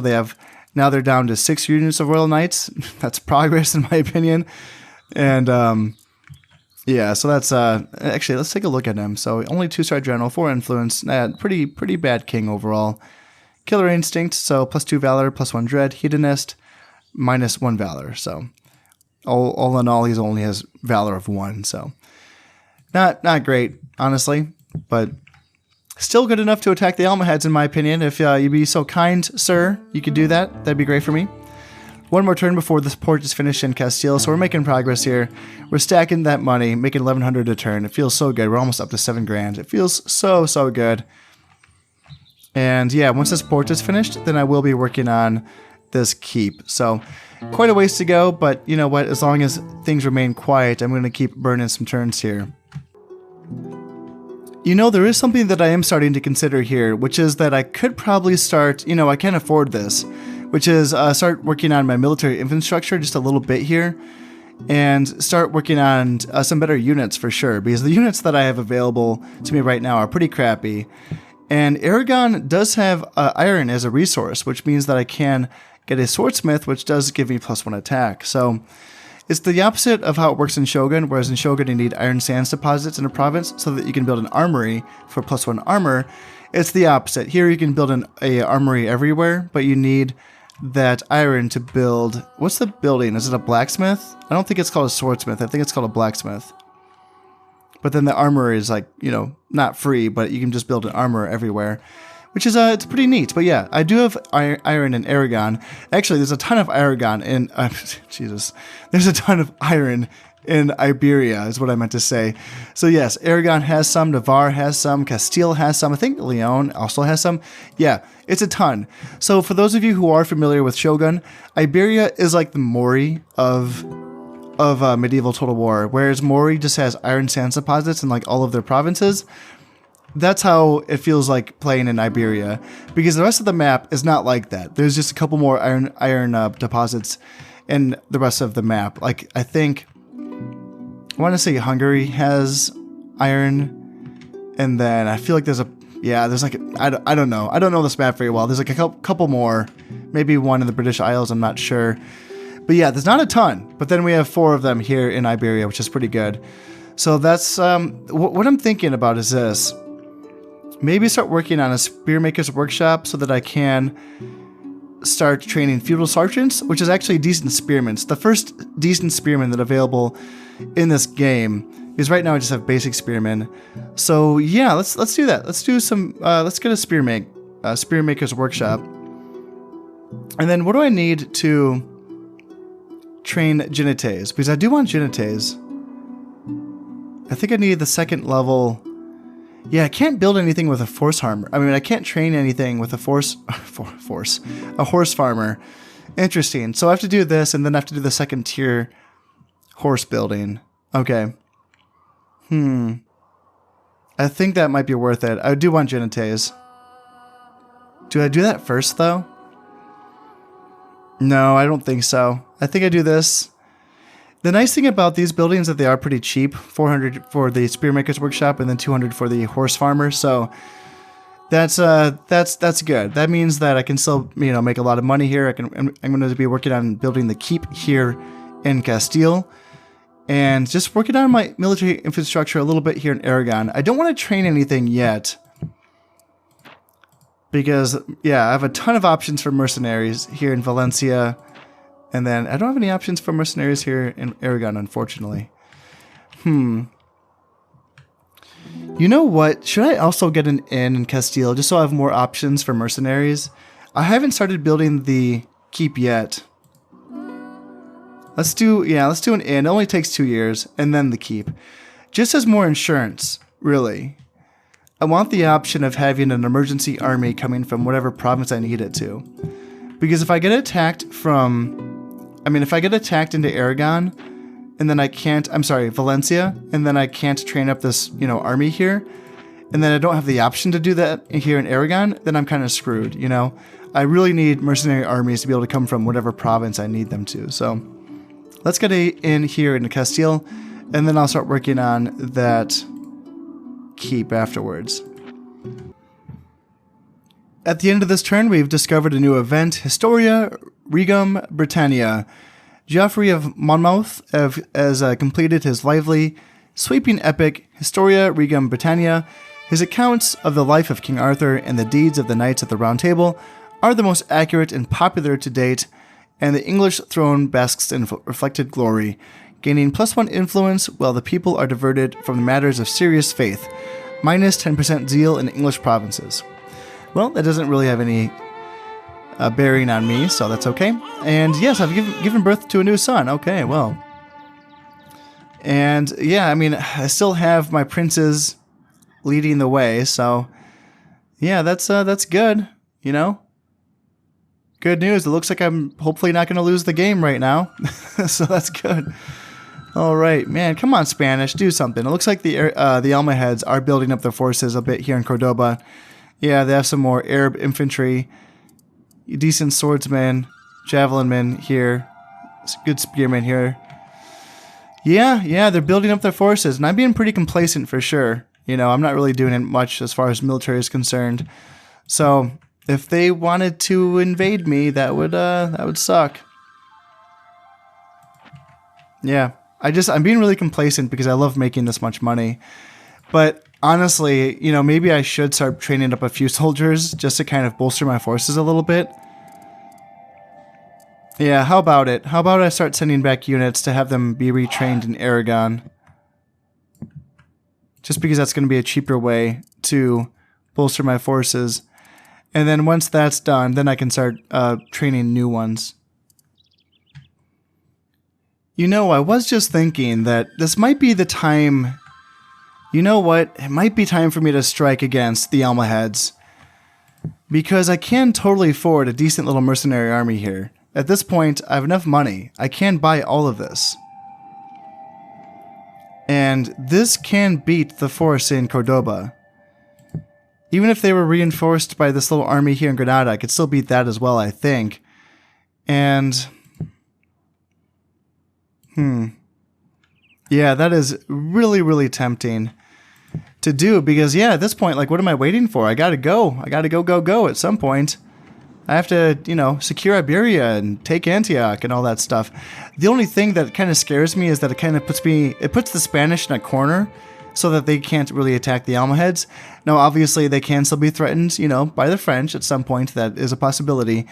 now they're down to 6 units of Royal Knights. That's progress, in my opinion. And yeah, so that's actually, let's take a look at him. So only 2-star general, 4 influence, pretty bad king overall. Killer instinct, so +2 valor, +1 dread, hedonist, -1 valor. So all in all, he only has valor of 1. So not great, honestly, but still good enough to attack the Almohads, in my opinion. If you'd be so kind, sir, you could do that. That'd be great for me. One more turn before this port is finished in Castile, so we're making progress here. We're stacking that money, making 1,100 a turn. It feels so good. We're almost up to 7 grand. It feels so, so good. And yeah, once this port is finished, then I will be working on this keep. So quite a ways to go, but you know what? As long as things remain quiet, I'm going to keep burning some turns here. You know, there is something that I am starting to consider here, which is that I could probably start, you know, I can't afford this, which is start working on my military infrastructure just a little bit here and start working on some better units for sure, because the units that I have available to me right now are pretty crappy. And Aragon does have iron as a resource, which means that I can get a swordsmith, which does give me +1 attack. So it's the opposite of how it works in Shogun, whereas in Shogun you need iron sands deposits in a province so that you can build an armory for +1 armor. It's the opposite. Here you can build an armory everywhere, but you need that iron to build... What's the building? Is it a blacksmith? I don't think it's called a swordsmith. I think it's called a blacksmith. But then the armor is like, you know, not free, but you can just build an armor everywhere, which is it's pretty neat. But yeah, I do have iron in Aragon. Actually, there's a ton of Aragon in Jesus. There's a ton of iron in Iberia, is what I meant to say. So yes, Aragon has some, Navarre has some, Castile has some. I think Leon also has some. Yeah, it's a ton. So for those of you who are familiar with Shogun, Iberia is like the Mori of medieval Total War, whereas Mori just has iron sands deposits in like all of their provinces. That's how it feels like playing in Iberia, because the rest of the map is not like that. There's just a couple more iron deposits in the rest of the map. Like I think I want to say Hungary has iron, and then I feel like there's like I don't know. I don't know this map very well. There's like a couple more, maybe one in the British Isles. I'm not sure. But yeah, there's not a ton, but then we have 4 of them here in Iberia, which is pretty good. So that's, what I'm thinking about is this. Maybe start working on a spearmaker's workshop so that I can start training feudal sergeants, which is actually decent spearmen. It's the first decent spearmen that are available in this game, because right now I just have basic spearmen. So yeah, let's do that. Let's do some, let's get a spearmaker's workshop. And then what do I need to train Genites? Because I do want Genites. I think I need the 2nd level. Yeah, I can't build anything with a force farmer. I mean, I can't train anything with a a horse farmer. Interesting. So I have to do this, and then I have to do the 2nd tier horse building. Okay. I think that might be worth it. I do want Genites. Do I do that first, though? No, I don't think so. I think I do this. The nice thing about these buildings is that they are pretty cheap. 400 for the spearmaker's workshop and then 200 for the horse farmer. So that's good. That means that I can still, you know, make a lot of money here. I'm going to be working on building the keep here in Castile and just working on my military infrastructure a little bit here in Aragon. I don't want to train anything yet, because yeah, I have a ton of options for mercenaries here in Valencia, and then I don't have any options for mercenaries here in Aragon, unfortunately. You know what? Should I also get an inn in Castile just so I have more options for mercenaries? I haven't started building the keep yet. Let's do an inn. It only takes 2 years, and then the keep. Just as more insurance, really. I want the option of having an emergency army coming from whatever province I need it to. Because if I get attacked if I get attacked into Aragon, and then I can't, Valencia, and then I can't train up this, army here, and then I don't have the option to do that here in Aragon, then I'm kind of screwed, I really need mercenary armies to be able to come from whatever province I need them to. So let's get in here in Castile, and then I'll start working on that keep afterwards. At the end of this turn, we've discovered a new event, Historia Regum Britannia. Geoffrey of Monmouth has completed his lively, sweeping epic, Historia Regum Britannia. His accounts of the life of King Arthur and the deeds of the Knights of the Round Table are the most accurate and popular to date, and the English throne basks in reflected glory, gaining +1 influence while the people are diverted from the matters of serious faith, minus 10% zeal in English provinces. Well, that doesn't really have any bearing on me, so that's okay. And yes, I've given birth to a new son. Okay, well. And yeah, I mean, I still have my princes leading the way, so yeah, that's good, you know? Good news. It looks like I'm hopefully not going to lose the game right now, so that's good. All right, man, come on, Spanish, do something. It looks like the Almohads are building up their forces a bit here in Cordoba. Yeah, they have some more Arab infantry, decent swordsmen, javelin men here, good spearmen here. Yeah, they're building up their forces, and I'm being pretty complacent for sure. You know, I'm not really doing much as far as military is concerned. So if they wanted to invade me, that would suck. Yeah, I'm being really complacent because I love making this much money. But honestly, you know, maybe I should start training up a few soldiers just to kind of bolster my forces a little bit. Yeah, how about it? How about I start sending back units to have them be retrained in Aragon? Just because that's going to be a cheaper way to bolster my forces. And then once that's done, then I can start training new ones. You know, I was just thinking that this might be the time... You know what? It might be time for me to strike against the Almohads. Because I can totally afford a decent little mercenary army here. At this point, I have enough money. I can buy all of this. And this can beat the force in Cordoba. Even if they were reinforced by this little army here in Granada, I could still beat that as well, I think. And... Yeah, that is really, really tempting to do. Because, yeah, at this point, like, what am I waiting for? I gotta go. I gotta go at some point. I have to, you know, secure Iberia and take Antioch and all that stuff. The only thing that kind of scares me is that it kind of puts the Spanish in a corner so that they can't really attack the Almohads. Now, obviously, they can still be threatened, you know, by the French at some point. That is a possibility.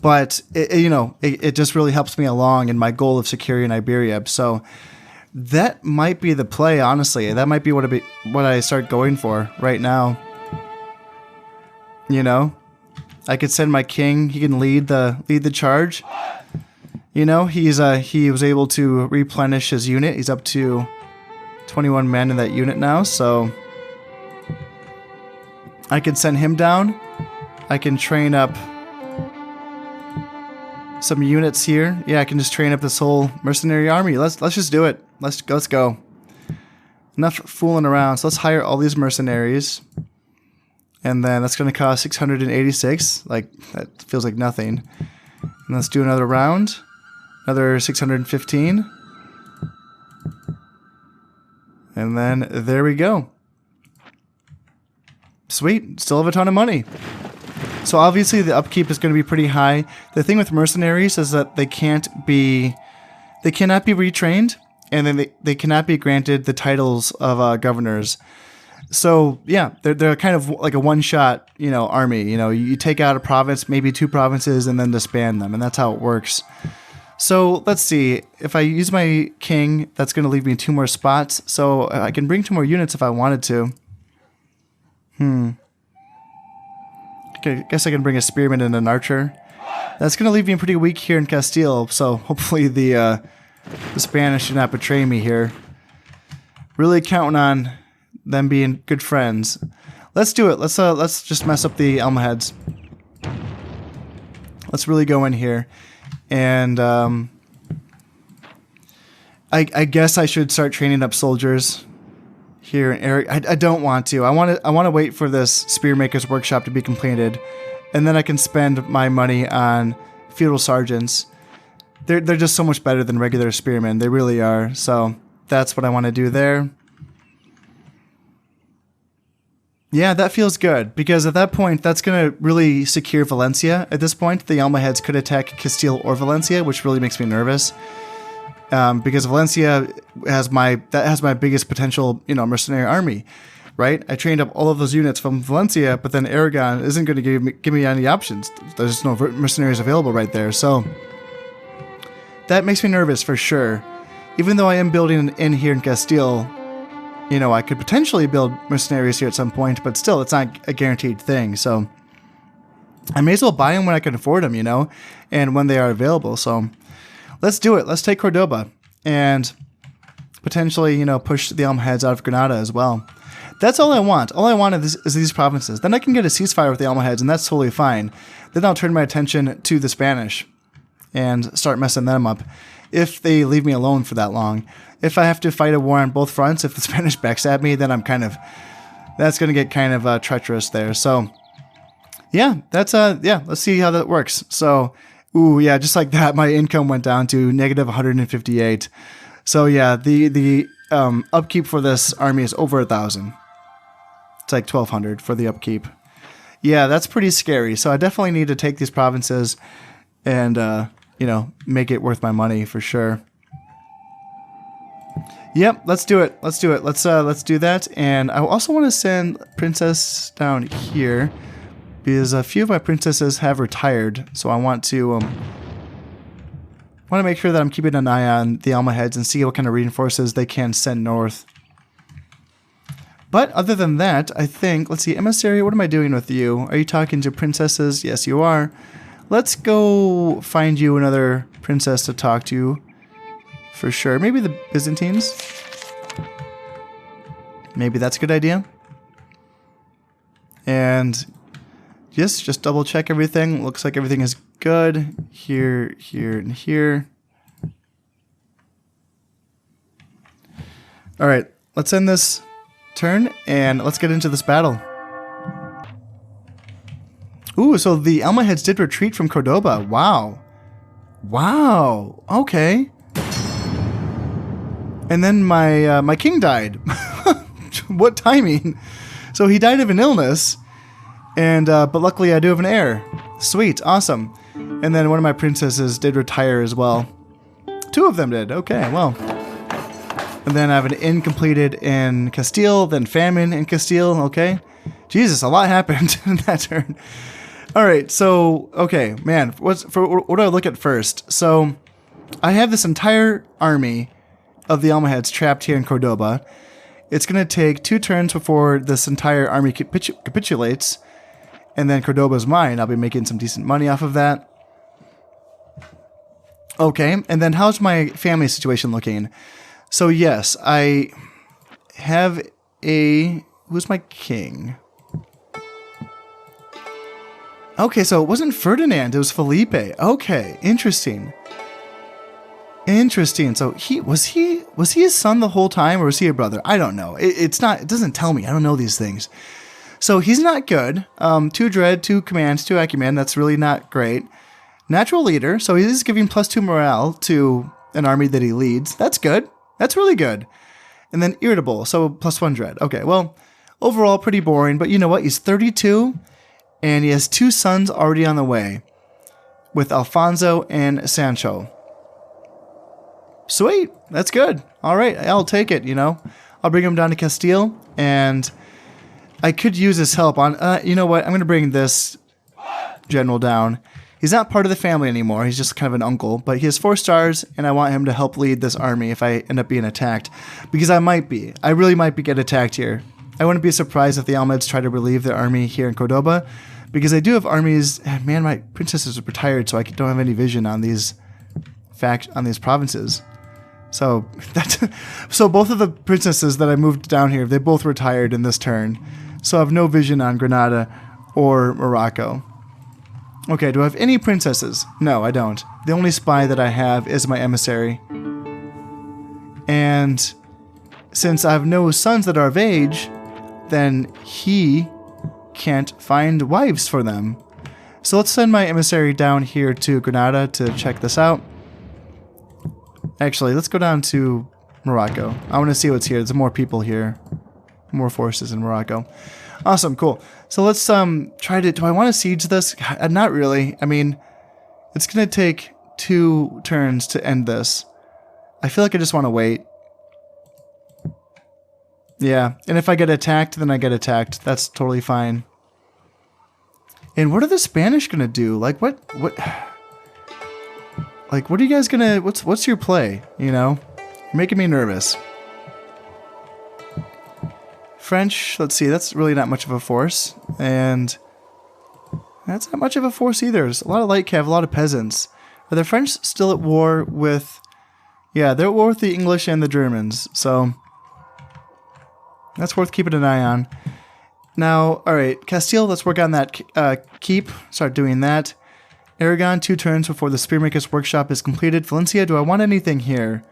But, it just really helps me along in my goal of securing Iberia. So that might be the play, honestly. That might be what I start going for right now. You know? I could send my king. He can lead the charge. You know, he was able to replenish his unit. He's up to 21 men in that unit now, so I can send him down. I can train up some units here. Yeah, I can just train up this whole mercenary army. Let's just do it. Let's go. Enough fooling around. So let's hire all these mercenaries. And then that's going to cost 686. Like, that feels like nothing. And let's do another round. Another 615. And then there we go. Sweet. Still have a ton of money. So obviously the upkeep is going to be pretty high. The thing with mercenaries is that they cannot be retrained. And then they cannot be granted the titles of governors. So yeah, they're kind of like a one-shot, you know, army. You know, you take out a province, maybe 2 provinces, and then disband them, and that's how it works. So let's see. If I use my king, that's going to leave me 2 more spots. So I can bring 2 more units if I wanted to. Okay, I guess I can bring a spearman and an archer. That's going to leave me pretty weak here in Castile. So hopefully the Spanish do not betray me here. Really counting on them being good friends. Let's do it. Let's just mess up the Almohads. Let's really go in here, and I guess I should start training up soldiers here in Aragon. I don't want to. I want to wait for this Spearmaker's Workshop to be completed, and then I can spend my money on feudal sergeants. They're just so much better than regular spearmen. They really are. So that's what I want to do there. Yeah, that feels good, because at that point, that's going to really secure Valencia. At this point, the Almohads could attack Castile or Valencia, which really makes me nervous, because Valencia has my biggest potential, you know, mercenary army, right? I trained up all of those units from Valencia, but then Aragon isn't going to give me any options. There's no mercenaries available right there, so that makes me nervous for sure. Even though I am building an inn here in Castile, you know, I could potentially build mercenaries here at some point, but still, it's not a guaranteed thing. So, I may as well buy them when I can afford them, you know, and when they are available. So let's do it. Let's take Cordoba and potentially, you know, push the Almohads out of Granada as well. That's all I want. All I want is these provinces. Then I can get a ceasefire with the Almohads, and that's totally fine. Then I'll turn my attention to the Spanish and start messing them up if they leave me alone for that long. If I have to fight a war on both fronts, if the Spanish backstab me, then that's going to get kind of treacherous there. So yeah, let's see how that works. So, ooh, yeah, just like that, my income went down to negative 158. So yeah, the upkeep for this army is over 1,000. It's like 1,200 for the upkeep. Yeah, that's pretty scary. So I definitely need to take these provinces and, you know, make it worth my money for sure. Yep, let's do it. Let's do it. Let's do that. And I also want to send princess down here, because a few of my princesses have retired, so I want to make sure that I'm keeping an eye on the Almohads and see what kind of reinforces they can send north. But other than that, I think, let's see, emissary, what am I doing with you? Are you talking to princesses? Yes, you are. Let's go find you another princess to talk to, for sure. Maybe the Byzantines? Maybe that's a good idea. And yes, just double check everything. Looks like everything is good. Here, here, and here. All right, let's end this turn and let's get into this battle. Ooh, so the Almohads did retreat from Cordoba. Wow. Wow. Okay. And then my king died. What timing? So he died of an illness. And but luckily I do have an heir. Sweet, awesome. And then one of my princesses did retire as well. Two of them did. Okay, well. And then I have an inn completed in Castile, then famine in Castile. Okay. Jesus, a lot happened in that turn. All right, so okay, man. What do I look at first? So I have this entire army of the Almohads trapped here in Cordoba. It's going to take 2 turns before this entire army capitulates. And then Cordoba's mine. I'll be making some decent money off of that. Okay, and then how's my family situation looking? So yes, I have a... Who's my king? Okay, so it wasn't Ferdinand, it was Felipe. Okay, interesting. Interesting. So was he his son the whole time, or was he a brother? I don't know. It doesn't tell me. I don't know these things. So he's not good. 2 dread, 2 commands, 2 acumen. That's really not great. Natural leader. So he's giving +2 morale to an army that he leads. That's good. That's really good. And then irritable. So +1 dread. Okay. Well, overall pretty boring. But you know what? He's 32, and he has 2 sons already on the way, with Alfonso and Sancho. Sweet. That's good. All right. I'll take it, you know. I'll bring him down to Castile, and I could use his help on... you know what? I'm going to bring this general down. He's not part of the family anymore. He's just kind of an uncle, but he has 4 stars, and I want him to help lead this army if I end up being attacked, because I might be. I really might be get attacked here. I wouldn't be surprised if the Almohads try to relieve their army here in Cordoba, because I do have armies... Man, my princesses are retired, so I don't have any vision on these provinces. So both of the princesses that I moved down here, they both retired in this turn. So I have no vision on Granada or Morocco. Okay, do I have any princesses? No, I don't. The only spy that I have is my emissary. And since I have no sons that are of age, then he can't find wives for them. So let's send my emissary down here to Granada to check this out. Actually, let's go down to Morocco. I want to see what's here. There's more people here. More forces in Morocco. Awesome, cool. So let's try to... Do I want to siege this? Not really. I mean, it's going to take 2 turns to end this. I feel like I just want to wait. Yeah, and if I get attacked, then I get attacked. That's totally fine. And what are the Spanish going to do? Like, what... Like, what are you guys gonna... What's your play, you know? You're making me nervous. French, let's see, that's really not much of a force. And... That's not much of a force either. There's a lot of light cav, a lot of peasants. Are the French still at war with... Yeah, they're at war with the English and the Germans, so... That's worth keeping an eye on. Now, alright, Castile, let's work on that keep. Start doing that. Aragon, 2 turns before the Spearmaker's Workshop is completed. Valencia, do I want anything here?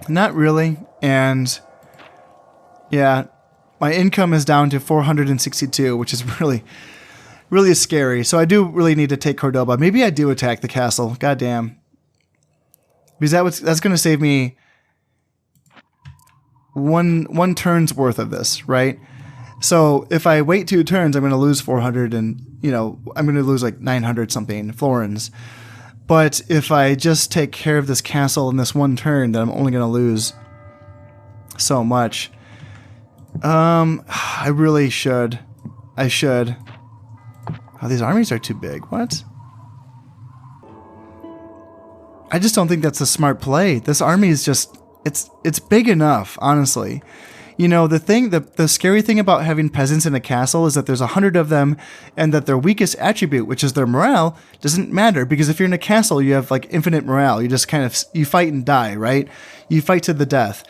Not really. And... Yeah, my income is down to 462, which is really, really scary. So I do really need to take Cordoba. Maybe I do attack the castle. Goddamn. Because that's going to save me one turn's worth of this, right? So if I wait 2 turns, I'm going to lose 400 and, you know, I'm going to lose like 900 something florins. But if I just take care of this castle in this 1 turn, then I'm only going to lose so much. I really should. I should. Oh, these armies are too big. What? I just don't think that's a smart play. This army is just... It's big enough, honestly. You know, the scary thing about having peasants in a castle is that there's 100 of them, and that their weakest attribute, which is their morale, doesn't matter, because if you're in a castle, you have like infinite morale. You just kind of, you fight and die, right? You fight to the death.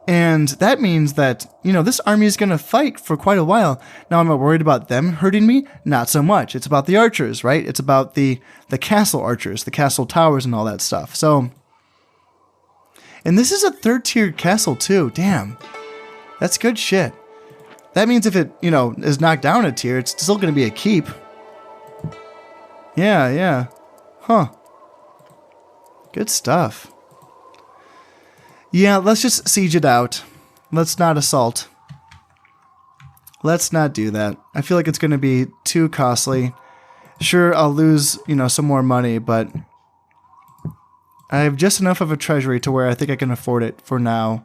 And that means that, you know, this army is going to fight for quite a while. Now, am I worried about them hurting me? Not so much. It's about the archers, right? It's about the castle archers, the castle towers and all that stuff. So, and this is a 3rd-tier castle too. Damn. That's good shit. That means if it, you know, is knocked down a tier, it's still going to be a keep. Yeah, yeah. Huh. Good stuff. Yeah, let's just siege it out. Let's not assault. Let's not do that. I feel like it's going to be too costly. Sure, I'll lose, you know, some more money, but I have just enough of a treasury to where I think I can afford it for now.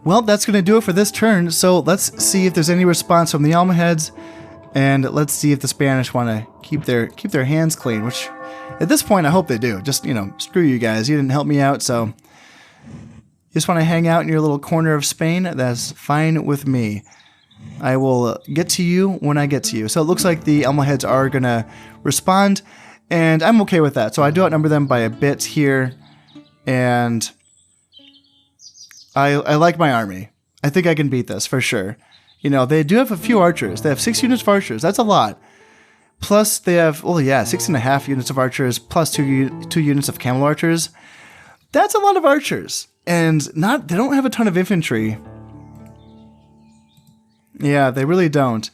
Well, that's going to do it for this turn, so let's see if there's any response from the Almohads, and let's see if the Spanish want to keep their hands clean, which... At this point, I hope they do. Just, you know, screw you guys. You didn't help me out, so... You just want to hang out in your little corner of Spain? That's fine with me. I will get to you when I get to you. So it looks like the Almohads are going to respond, and I'm okay with that. So I do outnumber them by a bit here, and I like my army. I think I can beat this, for sure. You know, they do have a few archers. They have 6 units of archers. That's a lot. Plus, they have, well, yeah, 6.5 units of archers, plus 2 units of camel archers. That's a lot of archers. And they don't have a ton of infantry. Yeah, they really don't.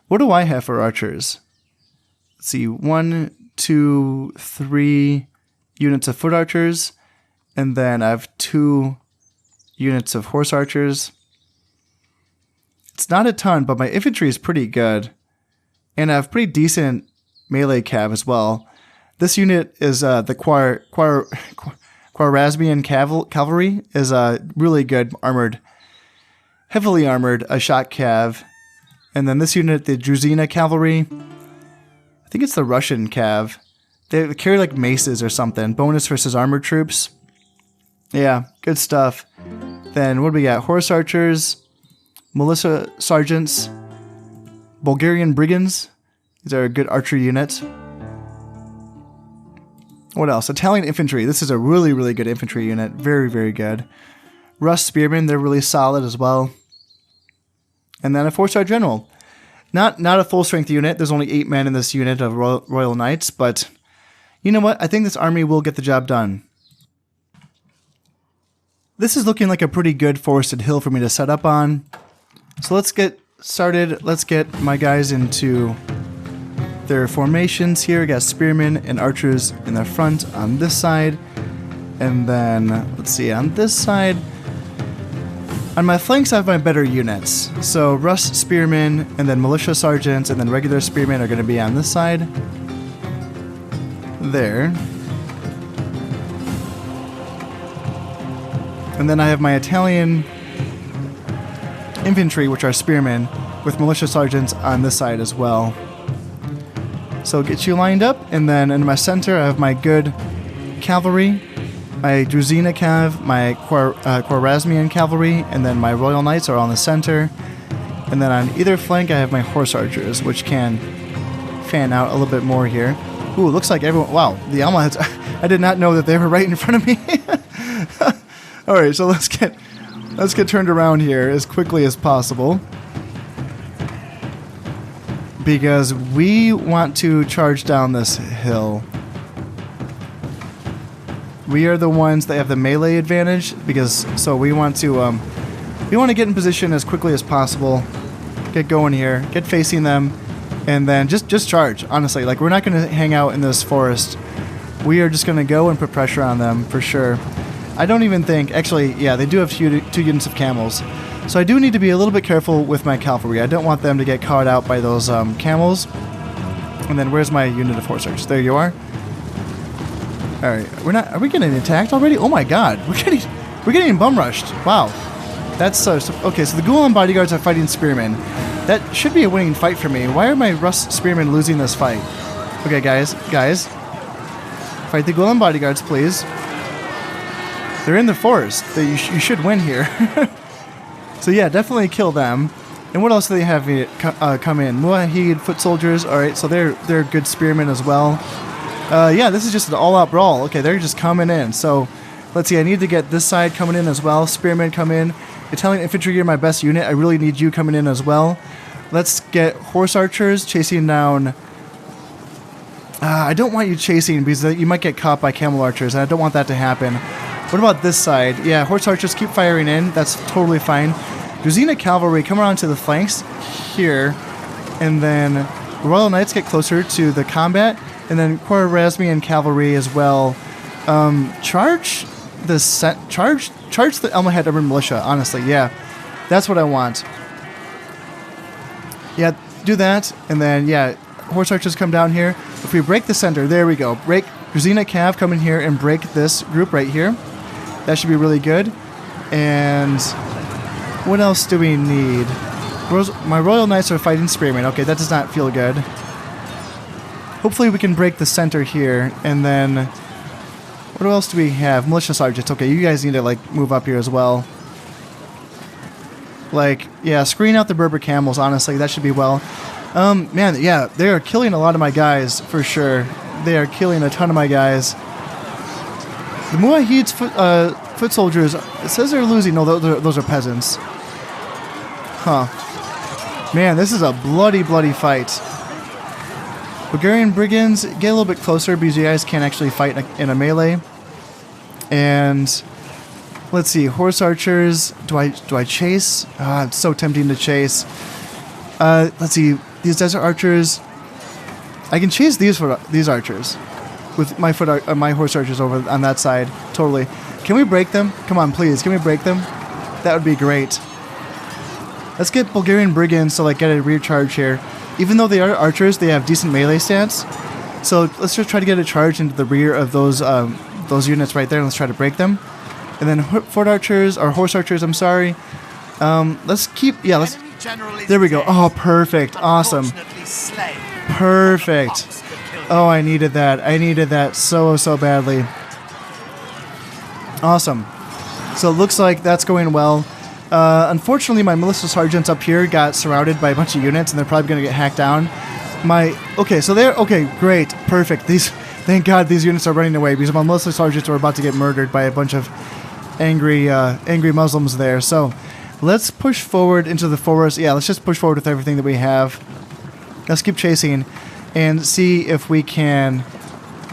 What do I have for archers? Let's see, 1, 2, 3 units of foot archers. And then I have 2 units of horse archers. It's not a ton, but my infantry is pretty good. And I have pretty decent melee cav as well. This unit is the Khwarezmian cavalry is really good armored, heavily armored, a shot cav. And then this unit, the Druzina cavalry, I think it's the Russian cav. They carry like maces or something. Bonus versus armored troops. Yeah, good stuff. Then what do we got? Horse archers, militia sergeants, Bulgarian brigands. These are a good archery unit. What else? Italian infantry. This is a really, really good infantry unit. Very, very good. Rus spearmen. They're really solid as well. And then a 4-star general. Not a full strength unit. There's only 8 men in this unit of Royal Knights. But you know what? I think this army will get the job done. This is looking like a pretty good forested hill for me to set up on. So let's get started. Let's get my guys into their formations here. We got spearmen and archers in the front on this side. And then, let's see, on this side, on my flanks I have my better units. So Rus spearmen and then militia sergeants and then regular spearmen are going to be on this side. There. And then I have my Italian infantry, which are spearmen, with militia sergeants on this side as well. So get you lined up, and then in my center I have my good cavalry, my Druzina cav, my Khwarezmian cavalry, and then my Royal Knights are on the center. And then on either flank, I have my horse archers, which can fan out a little bit more here. Ooh, looks like everyone... Wow, the Almohads... I did not know that they were right in front of me. All right, so let's get turned around here as quickly as possible, because we want to charge down this hill. We are the ones that have the melee advantage, because so we want to get in position as quickly as possible, get going here, get facing them, and then just charge. Honestly, like, we're not going to hang out in this forest. We are just going to go and put pressure on them for sure. I don't even think, actually, yeah, they do have two units of camels. So I do need to be a little bit careful with my cavalry. I don't want them to get caught out by those camels. And then where's my unit of horse archers? There you are. All right, are we getting attacked already? Oh my God, we're getting bum rushed. Wow, that's okay. So the Gulen bodyguards are fighting spearmen. That should be a winning fight for me. Why are my Rus spearmen losing this fight? Okay, guys, fight the Gulen bodyguards, please. They're in the forest. You should win here. So yeah, definitely kill them. And what else do they have come in? Muahid, foot soldiers. All right, so they're good spearmen as well. Yeah, this is just an all-out brawl. Okay, they're just coming in. So let's see. I need to get this side coming in as well. Spearmen come in. Italian infantry are my best unit. I really need you coming in as well. Let's get horse archers chasing down. I don't want you chasing because you might get caught by camel archers, and I don't want that to happen. What about this side? Yeah, horse archers keep firing in. That's totally fine. Drazina cavalry come around to the flanks here, and then Royal Knights get closer to the combat, and then Khwarazmian cavalry as well. Charge the Almohad Urban Militia. Honestly, yeah, that's what I want. Yeah, do that, and then yeah, horse archers come down here. If we break the center, there we go. Break Drazina Cav, come in here and break this group right here. That should be really good. And what else do we need? My Royal Knights are fighting spearmen. Okay, that does not feel good. Hopefully we can break the center here. And then what else do we have? Militia sergeants. Okay, you guys need to like move up here as well. Like, yeah, screen out the Berber camels. Honestly, that should be well. Man, yeah, they are killing a lot of my guys for sure. They are killing a ton of my guys. The Muahid's foot soldiers, it says they're losing. No, those are peasants. Huh. Man, this is a bloody, bloody fight. Bulgarian brigands, get a little bit closer because you guys can't actually fight in a melee. And let's see, horse archers. Do I chase? It's so tempting to chase. Let's see, these desert archers. I can chase these archers with my horse archers over on that side. Totally. Can we break them? Come on, please. Can we break them? That would be great. Let's get Bulgarian brigands to like get a rear charge here. Even though they are archers, they have decent melee stats. So let's just try to get a charge into the rear of those units right there, and let's try to break them. And then foot archers, or horse archers, I'm sorry. Let's keep, yeah, let's, there we go. Oh, perfect. Awesome. Perfect. Oh, I needed that. I needed that so badly. Awesome. So it looks like that's going well. Unfortunately, my militia sergeants up here got surrounded by a bunch of units, and they're probably going to get hacked down. Okay, great, perfect. Thank God these units are running away because my militia sergeants were about to get murdered by a bunch of angry Muslims there. So let's push forward into the forest. Yeah, let's just push forward with everything that we have. Let's keep chasing and see if we can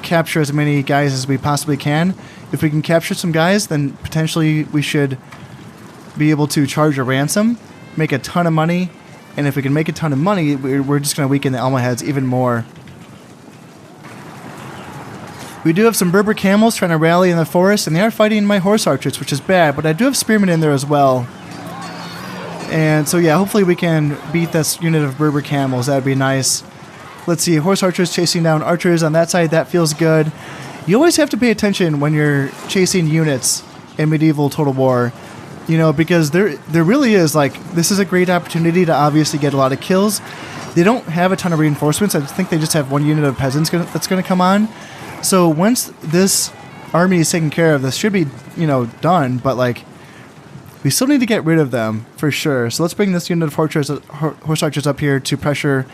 capture as many guys as we possibly can. If we can capture some guys, then potentially we should be able to charge a ransom, make a ton of money, and if we can make a ton of money, we're just going to weaken the Almohads even more. We do have some Berber camels trying to rally in the forest, and they are fighting my horse archers, which is bad, but I do have spearmen in there as well. And so yeah, hopefully we can beat this unit of Berber camels. That would be nice. Let's see, horse archers chasing down archers on that side. That feels good. You always have to pay attention when you're chasing units in medieval Total War. You know, because there really is, like, this is a great opportunity to obviously get a lot of kills. They don't have a ton of reinforcements. I think they just have one unit of peasants that's going to come on. So once this army is taken care of, this should be, you know, done. But, like, We still need to get rid of them, for sure. So let's bring this unit of horse archers up here to pressure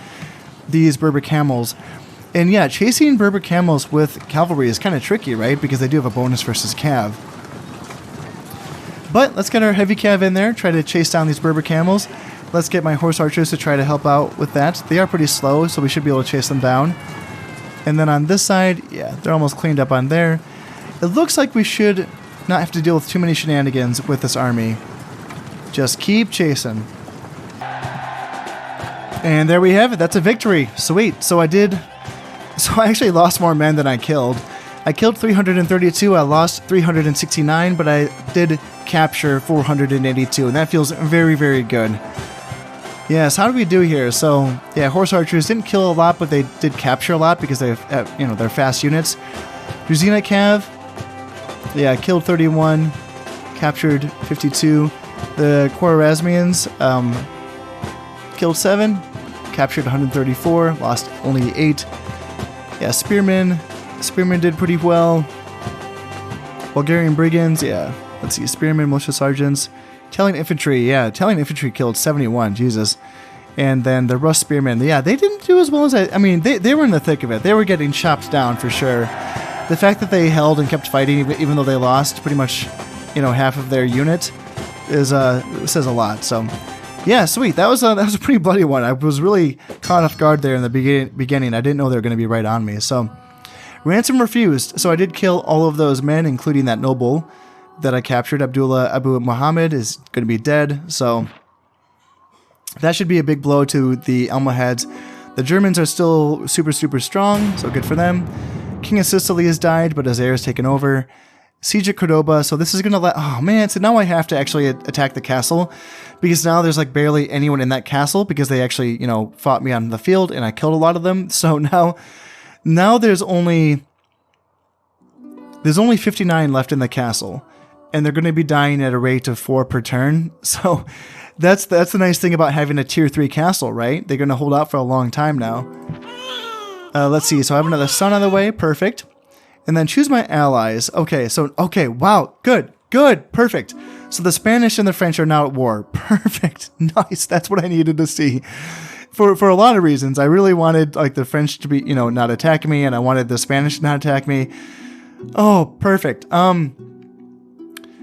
these Berber camels. And yeah, chasing Berber camels with cavalry is kind of tricky, right? Because they do have a bonus versus cav. But let's get our heavy cav in there, try to chase down these Berber camels. Let's get my horse archers to try to help out with that. They are pretty slow, so we should be able to chase them down. And then on this side, yeah, they're almost cleaned up on there. It looks like we should not have to deal with too many shenanigans with this army. Just keep chasing. And there we have it. That's a victory. Sweet. So I actually lost more men than I killed. I killed 332. I lost 369, but I did capture 482, and that feels very, very good. Yes, how do we do here? So, yeah, horse archers didn't kill a lot, but they did capture a lot because they're fast units. Druzina Cav, yeah, killed 31, captured 52. The Khwarezmians killed 7, captured 134, lost only 8. Yeah, Spearmen did pretty well. Bulgarian Brigands, yeah. Let's see, Spearmen, Militia Sergeants. Italian Infantry, yeah, Italian Infantry killed 71, Jesus. And then the Rus Spearmen, yeah, they didn't do as well as I mean, they were in the thick of it. They were getting chopped down for sure. The fact that they held and kept fighting, even though they lost pretty much, half of their unit, says a lot. So, yeah, sweet. That was a pretty bloody one. I was really caught off guard there in the beginning. I didn't know they were going to be right on me. So, ransom refused. So I did kill all of those men, including that noble that I captured. Abdullah Abu Muhammad is going to be dead. So that should be a big blow to the Almohads. The Germans are still super, super strong, so good for them. King of Sicily has died, but his heir has taken over. Siege at Cordoba, so this is going to oh man, so now I have to actually attack the castle, because now there's like barely anyone in that castle, because they actually, fought me on the field, and I killed a lot of them. So now there's only 59 left in the castle, and they're going to be dying at a rate of 4 per turn. So that's the nice thing about having a tier 3 castle, right? They're going to hold out for a long time now. Let's see. So I have another sun on the way. Perfect. And then choose my allies. Okay. Wow. Good. Perfect. So the Spanish and the French are now at war. Perfect. Nice. That's what I needed to see. For a lot of reasons. I really wanted the French to be, not attack me, and I wanted the Spanish to not attack me. Oh, perfect.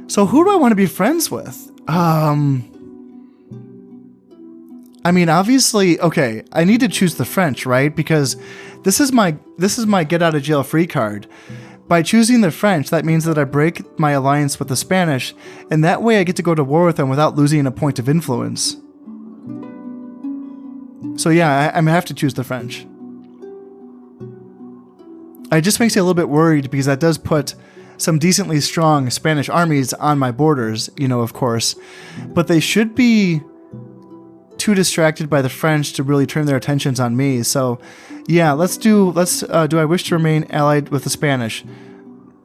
So who do I want to be friends with? I mean, obviously, okay, I need to choose the French, right? Because this is my get out of jail free card. By choosing the French, that means that I break my alliance with the Spanish, and that way I get to go to war with them without losing a point of influence. So yeah, I have to choose the French. It just makes me a little bit worried, because that does put some decently strong Spanish armies on my borders, of course. But they should be too distracted by the French to really turn their attentions on me. So yeah, do I wish to remain allied with the Spanish?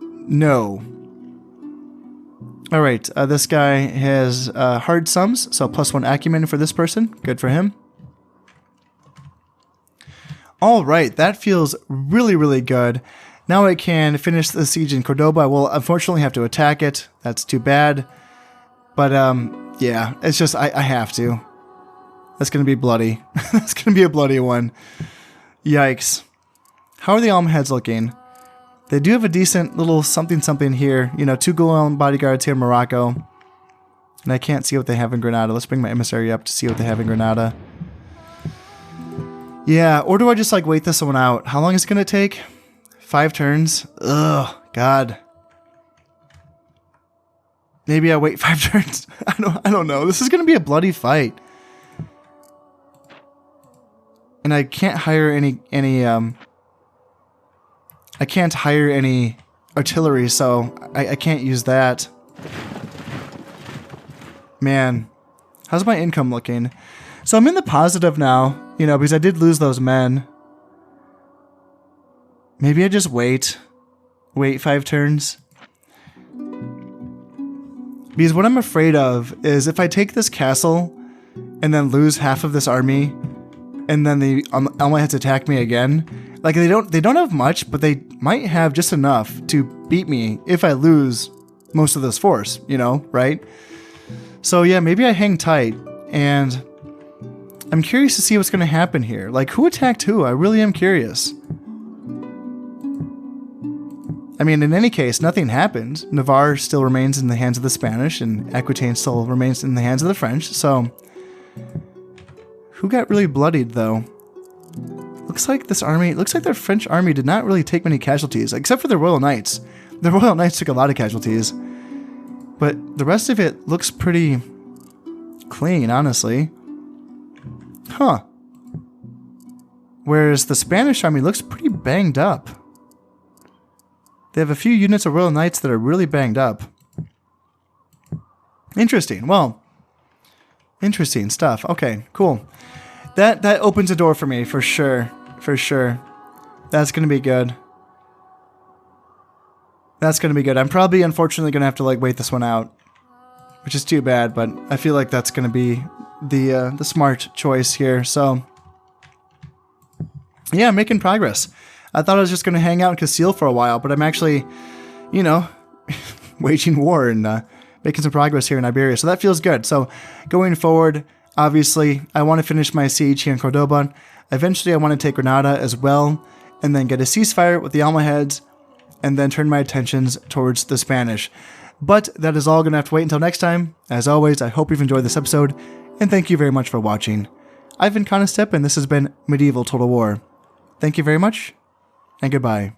No. All right, this guy has hard sums, so +1 acumen for this person. Good for him. All right, that feels really, really good. Now I can finish the siege in Cordoba. I will unfortunately have to attack it. That's too bad. But yeah, it's just I have to. That's going to be bloody. That's going to be a bloody one. Yikes. How are the Almohads looking? They do have a decent little something here. 2 Gulen bodyguards here in Morocco. And I can't see what they have in Granada. Let's bring my emissary up to see what they have in Granada. Yeah, or do I just wait this one out? How long is it going to take? 5 turns? Ugh, God. Maybe I wait 5 turns. I don't know. This is going to be a bloody fight. And I can't hire any I can't hire any artillery, so I can't use that. Man, how's my income looking? So I'm in the positive now, because I did lose those men. Maybe I just wait 5 turns. Because what I'm afraid of is if I take this castle and then lose half of this army, and then the Almohads attack me again. They don't have much, but they might have just enough to beat me if I lose most of this force, right? So yeah, maybe I hang tight, and I'm curious to see what's going to happen here. Like, who attacked who? I really am curious. I mean, in any case, nothing happened. Navarre still remains in the hands of the Spanish, and Aquitaine still remains in the hands of the French, so... Who got really bloodied, though? Looks like this army... Looks like their French army did not really take many casualties, except for the Royal Knights. The Royal Knights took a lot of casualties. But the rest of it looks pretty clean, honestly. Huh. Whereas the Spanish army looks pretty banged up. They have a few units of Royal Knights that are really banged up. Interesting. Well, interesting stuff. Okay, cool. That opens a door for me, for sure. For sure. That's going to be good. That's going to be good. I'm probably, unfortunately, going to have to, like, wait this one out. Which is too bad, but I feel like that's going to be the smart choice here, so... Yeah, I'm making progress. I thought I was just going to hang out in Castile for a while, but I'm actually, you know, waging war and making some progress here in Iberia, so that feels good. So, going forward, obviously, I want to finish my siege here in Cordoba. Eventually, I want to take Granada as well, and then get a ceasefire with the Almohads, and then turn my attentions towards the Spanish. But that is all going to have to wait until next time. As always, I hope you've enjoyed this episode, and thank you very much for watching. I've been Conostep, and this has been Medieval Total War. Thank you very much, and goodbye.